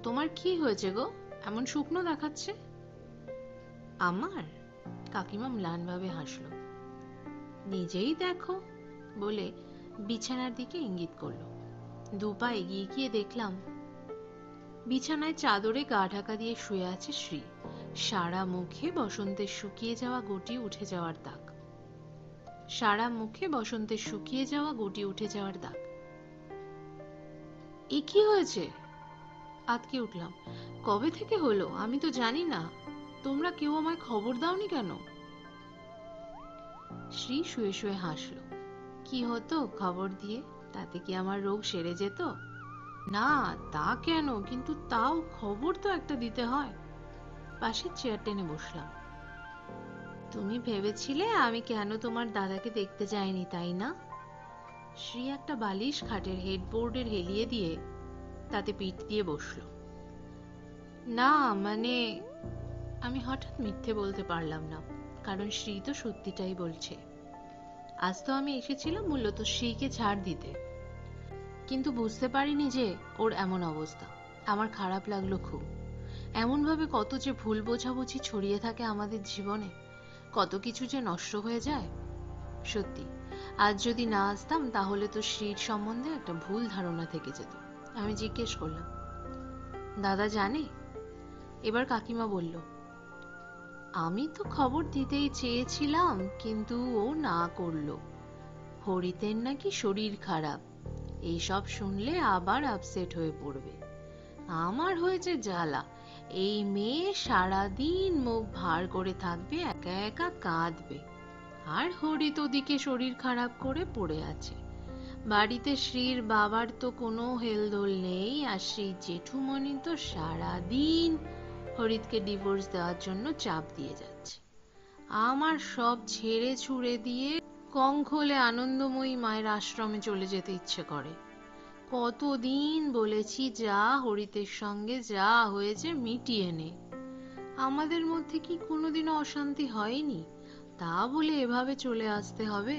তোমার কি হয়েছে গো, এমন শুকনো দেখাচ্ছে? আমার? কাকিমা ম্লানভাবে হাসলো। নিজেই দেখো বলে বিছানার দিকে ইঙ্গিত করলো। দুপা এগিয়ে গিয়ে দেখলাম বিছানায় চাদরে গা ঢাকা দিয়ে শুয়ে আছে শ্রী। সারা মুখে বসন্তের শুকিয়ে যাওয়া গুটি উঠে যাওয়ার দাগ। সারা মুখে বসন্তের শুকিয়ে যাওয়া গুটি উঠে যাওয়ার দাগ। এ কি হয়েছে? আতকে উঠলাম। কবে থেকে হলো আমি তো জানি না। তোমরা কেউ আমায় খবর দাওনি কেন? শ্রী শুয়ে শুয়ে হাসলো। কি হতো খবর দিয়ে? তাতে কি আমার রোগ সেরে যেত? না তা কেন, কিন্তু তাও খবর তো একটা দিতে হয়। পাশের চেয়ার টেনে বসলাম। তুমি ভেবেছিলে আমি কেন তোমার দাদাকে দেখতে যাইনি, তাই না? শ্রী একটা বালিশ খাটের হেডবোর্ডের হেলিয়ে দিয়ে তাতে পিঠ দিয়ে বসলো। না মানে, আমি হঠাৎ মিথ্যে বলতে পারলাম না, কারণ শ্রী তো সত্যিটাই বলছে। আজ তো আমি এসেছিলাম মূলত শ্রীকে ছাড় দিতে, কিন্তু বুঝতে পারিনি যে ওর এমন অবস্থা। আমার খারাপ লাগলো খুব। এমন ভাবে কত যে ভুল বোঝাবুঝি ছড়িয়ে থাকে আমাদের জীবনে। কত কিছু যে নষ্ট হয়ে যায়। সত্যি, আজ যদি না আসতাম তাহলে তো শ্রীর সম্বন্ধে একটা ভুল ধারণা থেকে যেত। আমি জিজ্ঞেস করলাম, দাদা জানে? এবার কাকিমা বলল, আমি তো খবর দিতেই চেয়েছিলাম, কিন্তু ও না করলো। হরিতের নাকি শরীর খারাপ, এইসব শুনলে আবার আপসেট হয়ে পড়বে। আমার হয়েছে জ্বালা, এই মেয়ে সারাদিন মুখ ভার করে থাকবে, একা একা কাঁদবে, আর হরিত ওদিকে শরীর খারাপ করে পড়ে আছে। বাড়িতে শ্রীর বাবার তো কোনো হেলদোল নেই, আর শ্রীর জেঠুমণি তো সারাদিন হরিতকে ডিভোর্স দেওয়ার জন্য চাপ দিয়ে যাচ্ছে। আমার সব ছেড়ে ছুড়ে দিয়ে কঙ্খলে আনন্দময়ী মায়ের আশ্রমে চলে যেতে ইচ্ছে করে। কতদিন বলেছি, যা হরিতের সঙ্গে যা হয়েছে মিটিয়ে নে। আমাদের মধ্যে কি কোনোদিনও অশান্তি হয়নি, তা বলে এভাবে চলে আসতে হবে?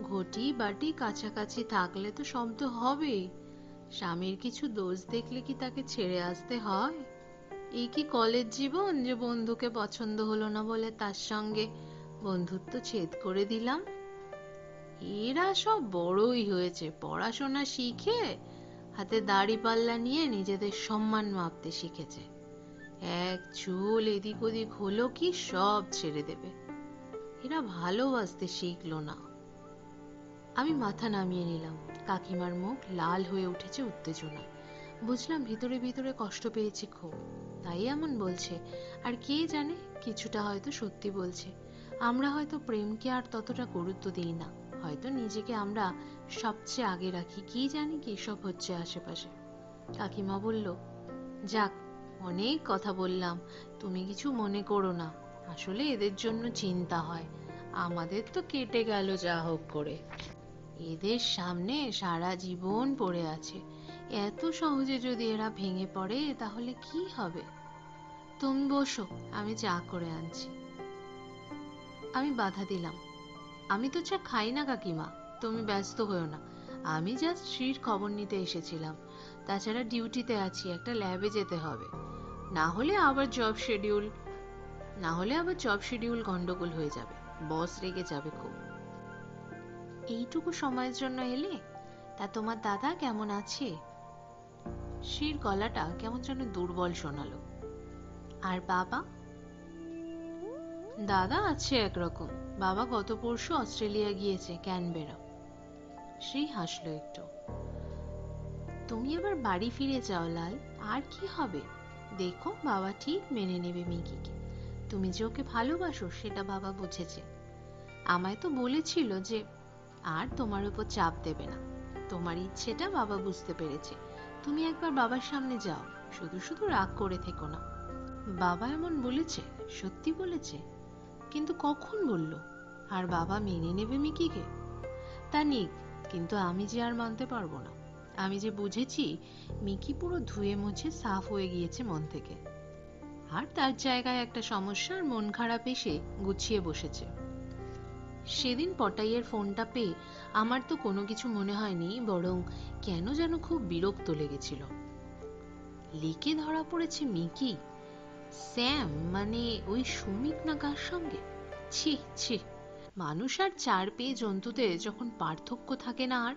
ঘটি বাটি কাছাকাছি থাকলে তো শব্দ হবেই। স্বামীর কিছু দোষ দেখলে কি তাকে ছেড়ে আসতে হয়? এই কি কলেজ জীবন যে বন্ধুকে পছন্দ হলো না বলে তার সঙ্গে বন্ধুত্ব ছেদ করে দিলাম? এরা সব বড়ই হয়েছে, পড়াশোনা শিখে হাতে দাড়ি পাল্লা নিয়ে নিজেদের সম্মান মাপতে শিখেছে। এক চুল এদিক ওদিক হলো কি সব ছেড়ে দেবে। এরা ভালোবাসতে শিখলো না। আমি মাথা নামিয়ে নিলাম। কাকিমার মুখ লাল হয়ে উঠেছে উত্তেজনায়। বুঝলাম ভিতরে ভিতরে কষ্ট পেয়েছে খুব, তাই এমন বলছে। আর কে জানে, কিছুটা হয়তো সত্যি বলছে। আমরা হয়তো প্রেমকে আর ততটা গুরুত্ব দিই না, হয়তো নিজেকে আমরা সবচেয়ে আগে রাখি। কি জানি কি সব হচ্ছে আশেপাশে। কাকিমা বলল, যাক, অনেক কথা বললাম, তুমি কিছু মনে করো না। আসলে এদের জন্য চিন্তা হয়, আমাদের তো কেটে গেল যা হোক করে। এদের সামনে সারা জীবন পড়ে আছে, এত সহজে যদি এরা ভেঙে পড়ে তাহলে কি হবে? তুমি বসো, আমি চা করে আনছি। আমি বাধা দিলাম, আমি তো চা খাই না কাকিমা, তুমি ব্যস্ত হয়েও না। আমি জাস্ট শ্রীর খবর নিতে এসেছিলাম। তাছাড়া ডিউটিতে আছি, একটা ল্যাবে যেতে হবে, না হলে আবার জব শিডিউল গন্ডগোল হয়ে যাবে, বস রেগে যাবে খুব। এইটুকু সময়ের জন্য এলে? তা তোমার দাদা কেমন আছে? শ্রীর গলাটা কেমন যেন দুর্বল শোনালো। আর বাবা? দাদা আছে একরকম, বাবা গত পরশু অস্ট্রেলিয়া গিয়েছে, ক্যানবেরা। শ্রী হাসলো একটু। তুমি এবার বাড়ি ফিরে যাও লাল, আর কি হবে? দেখো, বাবা ঠিক মেনে নেবে মিকিকে। তুমি যে ওকে ভালোবাসো সেটা বাবা বুঝেছে। আমায় তো বলেছিল যে আর তোমার উপর চাপ দেবে না। তোমার ইচ্ছেটা বাবা বুঝতে পেরেছে। তুমি একবার বাবার সামনে যাও, শুধু শুধু রাগ করে থেকো না। বাবা এমন বলেছে? সত্যি বলেছে? কিন্তু কখন বলল? আর বাবা মেনে নেবে মিকিকে? তা নিক, কিন্তু আমি যে আর মানতে পারবো না। আমি যে বুঝেছি মিকি পুরো ধুয়ে মুছে সাফ হয়ে গিয়েছে মন থেকে, আর তার জায়গায় একটা সমস্যা আর মন খারাপ এসে গুছিয়ে বসেছে। সেদিন পটাইয়ের ফোনটা পেয়ে আমার তো কোনো কিছু মনে হয়নি, বরং কেন যেন খুব বিরক্ত লেগেছিল। লিকে ধরা পড়েছে মিকি, স্যাম মানে ওই সুমিত না কার সঙ্গে? ছি ছি, মানুষ আর চার পেয়ে জন্তুতে যখন পার্থক্য থাকে না আর,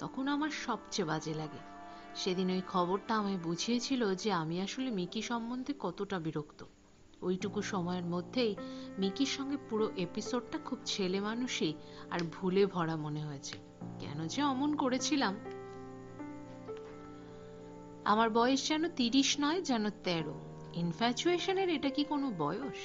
তখন আমার সবচেয়ে বাজে লাগে। সেদিন ওই খবরটা আমায় বুঝিয়েছিল যে আমি আসলে মিকি সম্বন্ধে কতটা বিরক্ত। ওইটুকু সময়ের মধ্যেই মিকির সঙ্গে পুরো এপিসোডটা খুব ছেলে মানুষই আর ভুলে ভরা মনে হয়েছে। কেন যে অমন করেছিলাম। আমার বয়স যেন 30 নয়, যেন 13। ইনফ্যাচুয়েশনের এটা কি কোনো বয়স?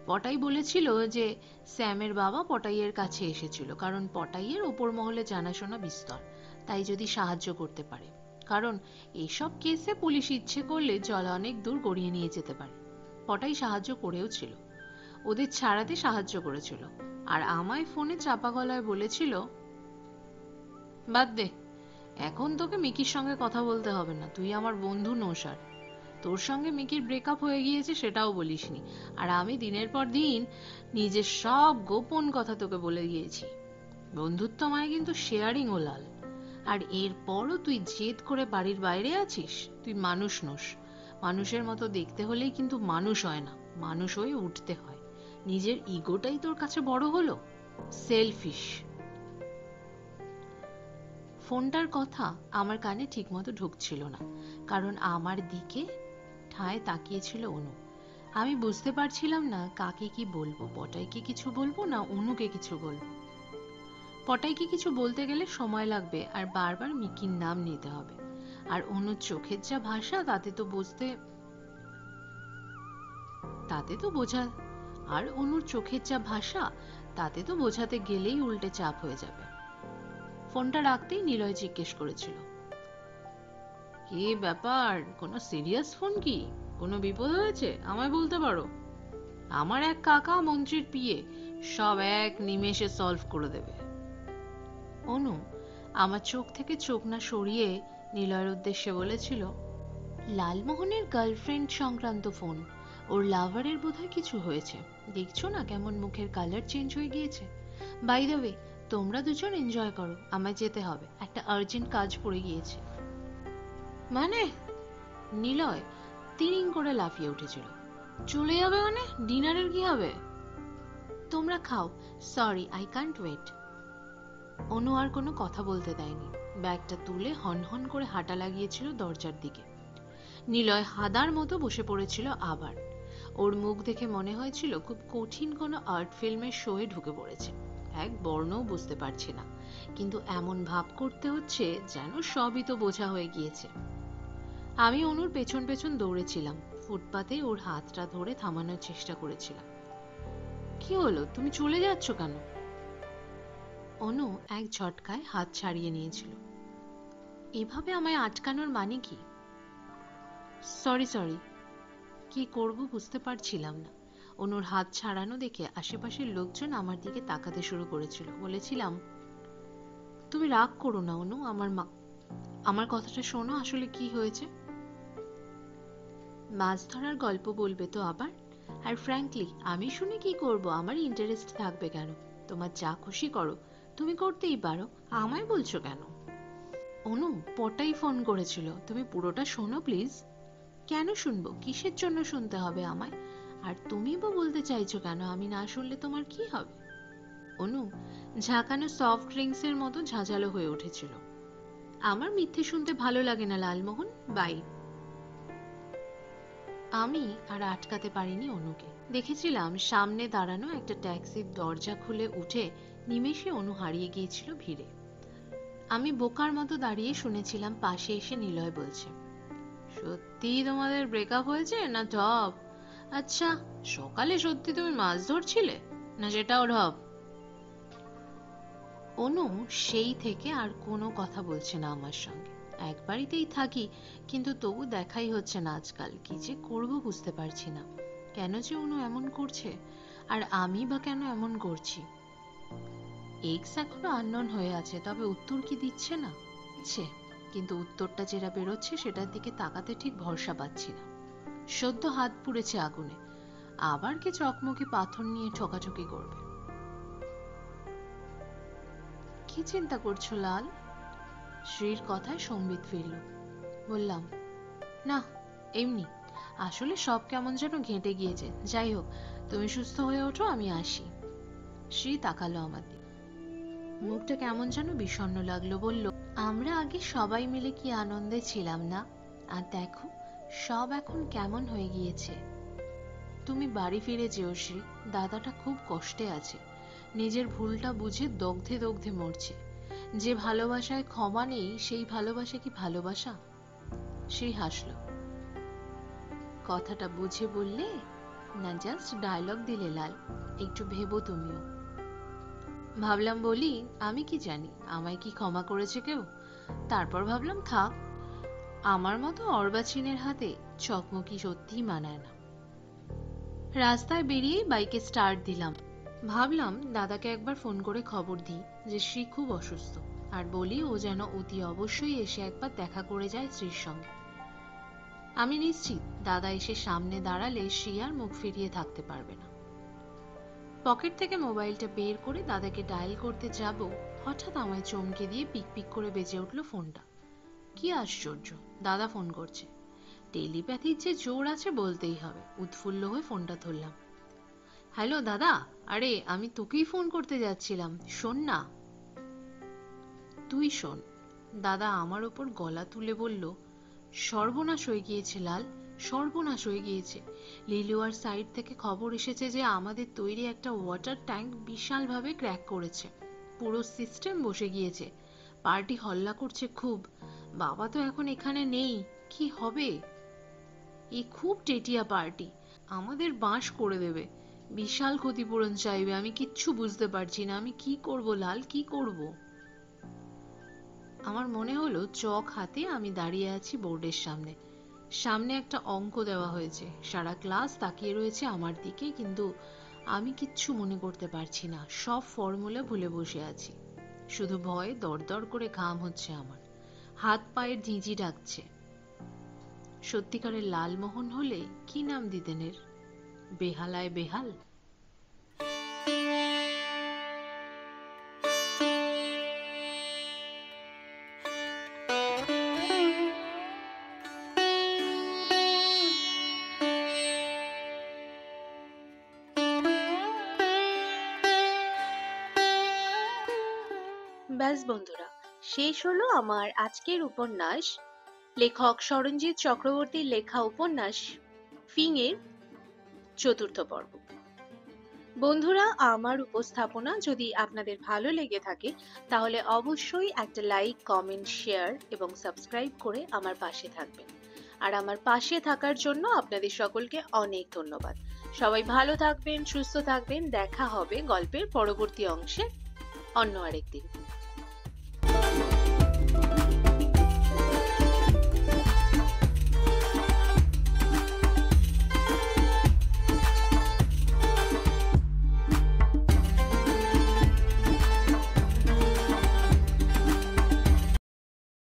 পটাই বলেছিল যে স্যামের বাবা পটাইয়ের কাছে এসেছিল, কারণ পটাইয়ের ওপর মহলে জানাশোনা বিস্তর, তাই যদি সাহায্য করতে পারে। কারণ এইসব কেসে পুলিশ ইচ্ছে করলে জল অনেক দূর গড়িয়ে নিয়ে যেতে পারে। পটাই সাহায্য করেও ছিল, ওদের ছাড়াতে সাহায্য করেছিল। আর আমায় ফোনে চাপা গলায় বলেছিল, বাদ দে, এখন তোকে মিকির সঙ্গে কথা বলতে হবে না, তুই আমার বন্ধু নোস। আর তোর সঙ্গে মিকির ব্রেকআপ হয়ে গিয়েছে সেটাও বলিসনি, আর আমি দিনের পর দিন নিজের সব গোপন কথা তোকে বলে গিয়েছি। বন্ধুত্ব মানে কিন্তু শেয়ারিং ও লাল। আর এরপরও তুই জেদ করে বাড়ির বাইরে আছিস? তুই মানুষ নোস। মানুষের মতো দেখতে হলেই কিন্তু মানুষ হয় না, মানুষ হয়ে উঠতে হয়। নিজের ইগোটাই তোর কাছে বড় হলো? সেলফিশ। ফোনটার কথা আমার কানে ঠিকমতো ঢুকছিল না, কারণ আমার দিকে ঠায় তাকিয়েছিল অনু। আমি বুঝতে পারছিলাম না কাকে কি বলবো, পটাইকে কিছু বলবো না অনুকে কিছু বলবো। পটাইকে কিছু বলতে গেলে সময় লাগবে আর বারবার মিকির নাম নিতে হবে, আর অনুর চোখের যা ভাষা তাতে তো বোঝাতে গেলেই উল্টে চাপ হয়ে যাবে। ফোনটা রাখতেই নিলয় জিজ্ঞেস করেছিল, কি ব্যাপার, কোনো সিরিয়াস ফোন কি? কোনো বিপদ হয়েছে? আমায় বলতে পারো। আমার এক কাকা মন্ত্রীর পিএ, সব এক নিমেষে সলভ করে দেবে। অনু আমার চোখ থেকে চোখ না সরিয়ে নিলয়ের উদ্দেশ্যে বলেছিল, লালমোহনের গার্লফ্রেন্ড সংক্রান্ত ফোন। ওর লাভারের বোধহয় কিছু হয়েছে, দেখছো না কেমন মুখের কালার চেঞ্জ হয়ে গিয়েছে। বাই দ্য ওয়ে, তোমরা দুজন এনজয় করো, আমায় যেতে হবে, একটা আর্জেন্ট কাজ পড়ে গিয়েছে। মানে? নিলয় তিরিং করে লাফিয়ে উঠেছিল। চলে যাবে মানে? ডিনারের কি হবে? তোমরা খাও, সরি আই কান্ট ওয়েট। অনু আর কোনো কথা বলতে দেয়নি, ব্যাগটা তুলে হনহন করে হাঁটা লাগিয়েছিল দরজার দিকে। নিলয় হাদার মতো বসে পড়েছিল আবার। ওর মুখ দেখে মনে হয়েছিল খুব কঠিন কোনো আর্ট ফিল্মের শোয়ে ঢুকে পড়েছে। এক বর্ণও বুঝতে পারছে না, কিন্তু এমন ভাব করতে হচ্ছে যেন সবই তো বোঝা হয়ে গিয়েছে। আমি অনুর পেছন পেছন দৌড়েছিলাম, ফুটপাতে ওর হাতটা ধরে থামানোর চেষ্টা করেছিলাম। কি হলো, তুমি চলে যাচ্ছ কেন? অনু এক ঝটকায় হাত ছাড়িয়ে নিয়েছিল। এভাবে আমায় আটকানোর মানে কি? সরি। কি করব বুঝতে পারছিলাম না। অনুর হাত ছাড়ানো দেখে আশেপাশের লোকজন আমার দিকে তাকাতে শুরু করেছিল। বলেছিলাম, তুমি রাগ করো না অনু, আমার কথাটা শোনো, আসলে কি হয়েছে। মাছ ধরার গল্প বলবে তো আবার? আর ফ্র্যাঙ্কলি আমি শুনে কি করব, আমার ইন্টারেস্ট থাকবে কেন? তোমার যা খুশি করো, তুমি করতেই পারো, আমায় বলছো কেন? অনু, পটাই ফোন করেছিল, তুমি পুরোটা শোনো প্লিজ। কেন শুনবো? কিসের জন্য শুনতে হবে আমায়? আর তুমি বা বলতে চাইছো কেন? আমি না শুনলে তোমার কি হবে? অনু ঝাঁকানো সফট ড্রিঙ্কস এর মতো ঝাঁঝালো হয়ে উঠেছিল। আমার মিথ্যে শুনতে ভালো লাগে না লালমোহন, বাই। আমি আর আটকাতে পারিনি অনুকে। দেখেছিলাম সামনে দাঁড়ানো একটা ট্যাক্সির দরজা খুলে উঠে নিমেষে অনু হারিয়ে গিয়েছিল ভিড়ে। আমি বোকার মতো দাঁড়িয়ে শুনেছিলাম পাশে এসে নিলয় বলছে, সত্যি তোমাদের ব্রেকআপ হয়েছে না ঢপ? আচ্ছা, সকালে সত্যি তুমি মাছ ধরছিলে না সেটাও ঢপ? অনু সেই থেকে আর কোনো কথা বলছে না আমার সঙ্গে। এক বাড়িতেই থাকি, কিন্তু তবু দেখাই হচ্ছে না আজকাল। কি যে করবো বুঝতে পারছি না। কেন যে অনু এমন করছে, আর আমি বা কেন এমন করছি। এক্স এখনো আননোন হয়ে আছে, তবে উত্তর কি দিচ্ছে না? দিচ্ছে, কিন্তু উত্তরটা যেটা বেরোচ্ছে সেটার দিকে তাকাতে ঠিক ভরসা পাচ্ছি না। সদ্য হাত পুড়েছে আগুনে, আবার কে চকমকি পাথর নিয়ে ঠোকাঠুকি করবে। কি চিন্তা করছো লাল? শ্রীর কথায় সম্বিত ফিরল। বললাম, না এমনি, আসলে সব কেমন যেন ঘেঁটে গিয়েছে। যাই হোক, তুমি সুস্থ হয়ে ওঠো, আমি আসি। শ্রী তাকালো আমার দিকে, মুখটা কেমন যেন বিষণ্ণ লাগলো। বলল, আমরা আগে সবাই মিলে কি আনন্দে ছিলাম না, আর দেখো সব এখন কেমন হয়ে গিয়েছে। তুমি বাড়ি ফিরে যেও শ্রী, দাদাটা খুব কষ্টে আছে, নিজের ভুলটা বুঝে দগ্ধে দগ্ধে মরছে। যে ভালোবাসায় ক্ষমা নেই, সেই ভালোবাসা কি ভালোবাসা? শ্রী হাসল। কথাটা বুঝে বললে না জাস্ট ডায়লগ দিলে লাল? একটু ভেবো তুমিও। ভাবলাম বলি, আমি কি জানি আমায় কি ক্ষমা করেছে কেউ। তারপর ভাবলাম থাক, আমার মতো অর্বাচীনের হাতে চকমকি সত্যিই মানায় না। রাস্তায় বেরিয়ে বাইকে স্টার্ট দিলাম। ভাবলাম দাদাকে একবার ফোন করে খবর দিই যে শ্রী খুব অসুস্থ, আর বলি ও যেন অতি অবশ্যই এসে একবার দেখা করে যায় শ্রীর সঙ্গে। আমি নিশ্চিত দাদা এসে সামনে দাঁড়ালে শ্রী আর মুখ ফিরিয়ে থাকতে পারবে না। পকেট থেকে মোবাইলটা বের করে দাদাকে ডায়াল করতে যাব, হঠাৎ আমায় চমকে দিয়ে পিক পিক করে বেজে উঠল ফোনটা। কি আশ্চর্য, দাদা ফোন করছে। টেলিপ্যাথির যে জোর আছে বলতেই হবে। উৎফুল্ল হয়ে ফোনটা ধরলাম। হ্যালো দাদা, আরে আমি তোকেই ফোন করতে যাচ্ছিলাম, শোন না। তুই শোন। দাদা আমার ওপর গলা তুলে বলল, সর্বনাশ হয়ে গিয়েছে লাল, সর্বনাশ হয়ে গিয়েছে। লিলুয়ার সাইড থেকে খবর এসেছে যে আমাদের তৈরি একটা ওয়াটার ট্যাঙ্ক বিশালভাবে ক্র্যাক করেছে। পুরো সিস্টেম বসে গিয়েছে। পার্টি হল্লা করছে খুব। বাবা তো এখন এখানে নেই, কি হবে? এই খুব টেটিয়া পার্টি, আমাদের বাঁশ করে দেবে, বিশাল ক্ষতিপূরণ চাইবে। আমি কিচ্ছু বুঝতে পারছি না, আমি কি করব লাল, কি করব? আমার মনে হলো চক হাতে আমি দাঁড়িয়ে আছি বোর্ডের সামনে। সামনে একটা অঙ্ক দেওয়া হয়েছে, সারা ক্লাস তাকিয়ে রয়েছে আমার দিকে, কিন্তু আমি কিচ্ছু মনে করতে পারছি না। সব ফর্মুলা ভুলে বসে আছি। শুধু ভয়ে দরদর করে ঘাম হচ্ছে আমার, হাত পায়ের ঝিঁঝি ডাকছে। সত্যিকারের লালমোহন হলে কি নাম দিতেন এর? বেহালায় বেহাল। ব্যাস বন্ধুরা, শেষ হলো আমার আজকের উপন্যাস, লেখক সরঞ্জিত চক্রবর্তীর লেখা উপন্যাস ফিং-এর ৪র্থ পর্ব। বন্ধুরা, আমার উপস্থাপনা যদি আপনাদের ভালো লেগে থাকে তাহলে অবশ্যই একটা লাইক, কমেন্ট, শেয়ার এবং সাবস্ক্রাইব করে আমার পাশে থাকবেন। আর আমার পাশে থাকার জন্য আপনাদের সকলকে অনেক ধন্যবাদ। সবাই ভালো থাকবেন, সুস্থ থাকবেন। দেখা হবে গল্পের পরবর্তী অংশে অন্য আরেকদিন।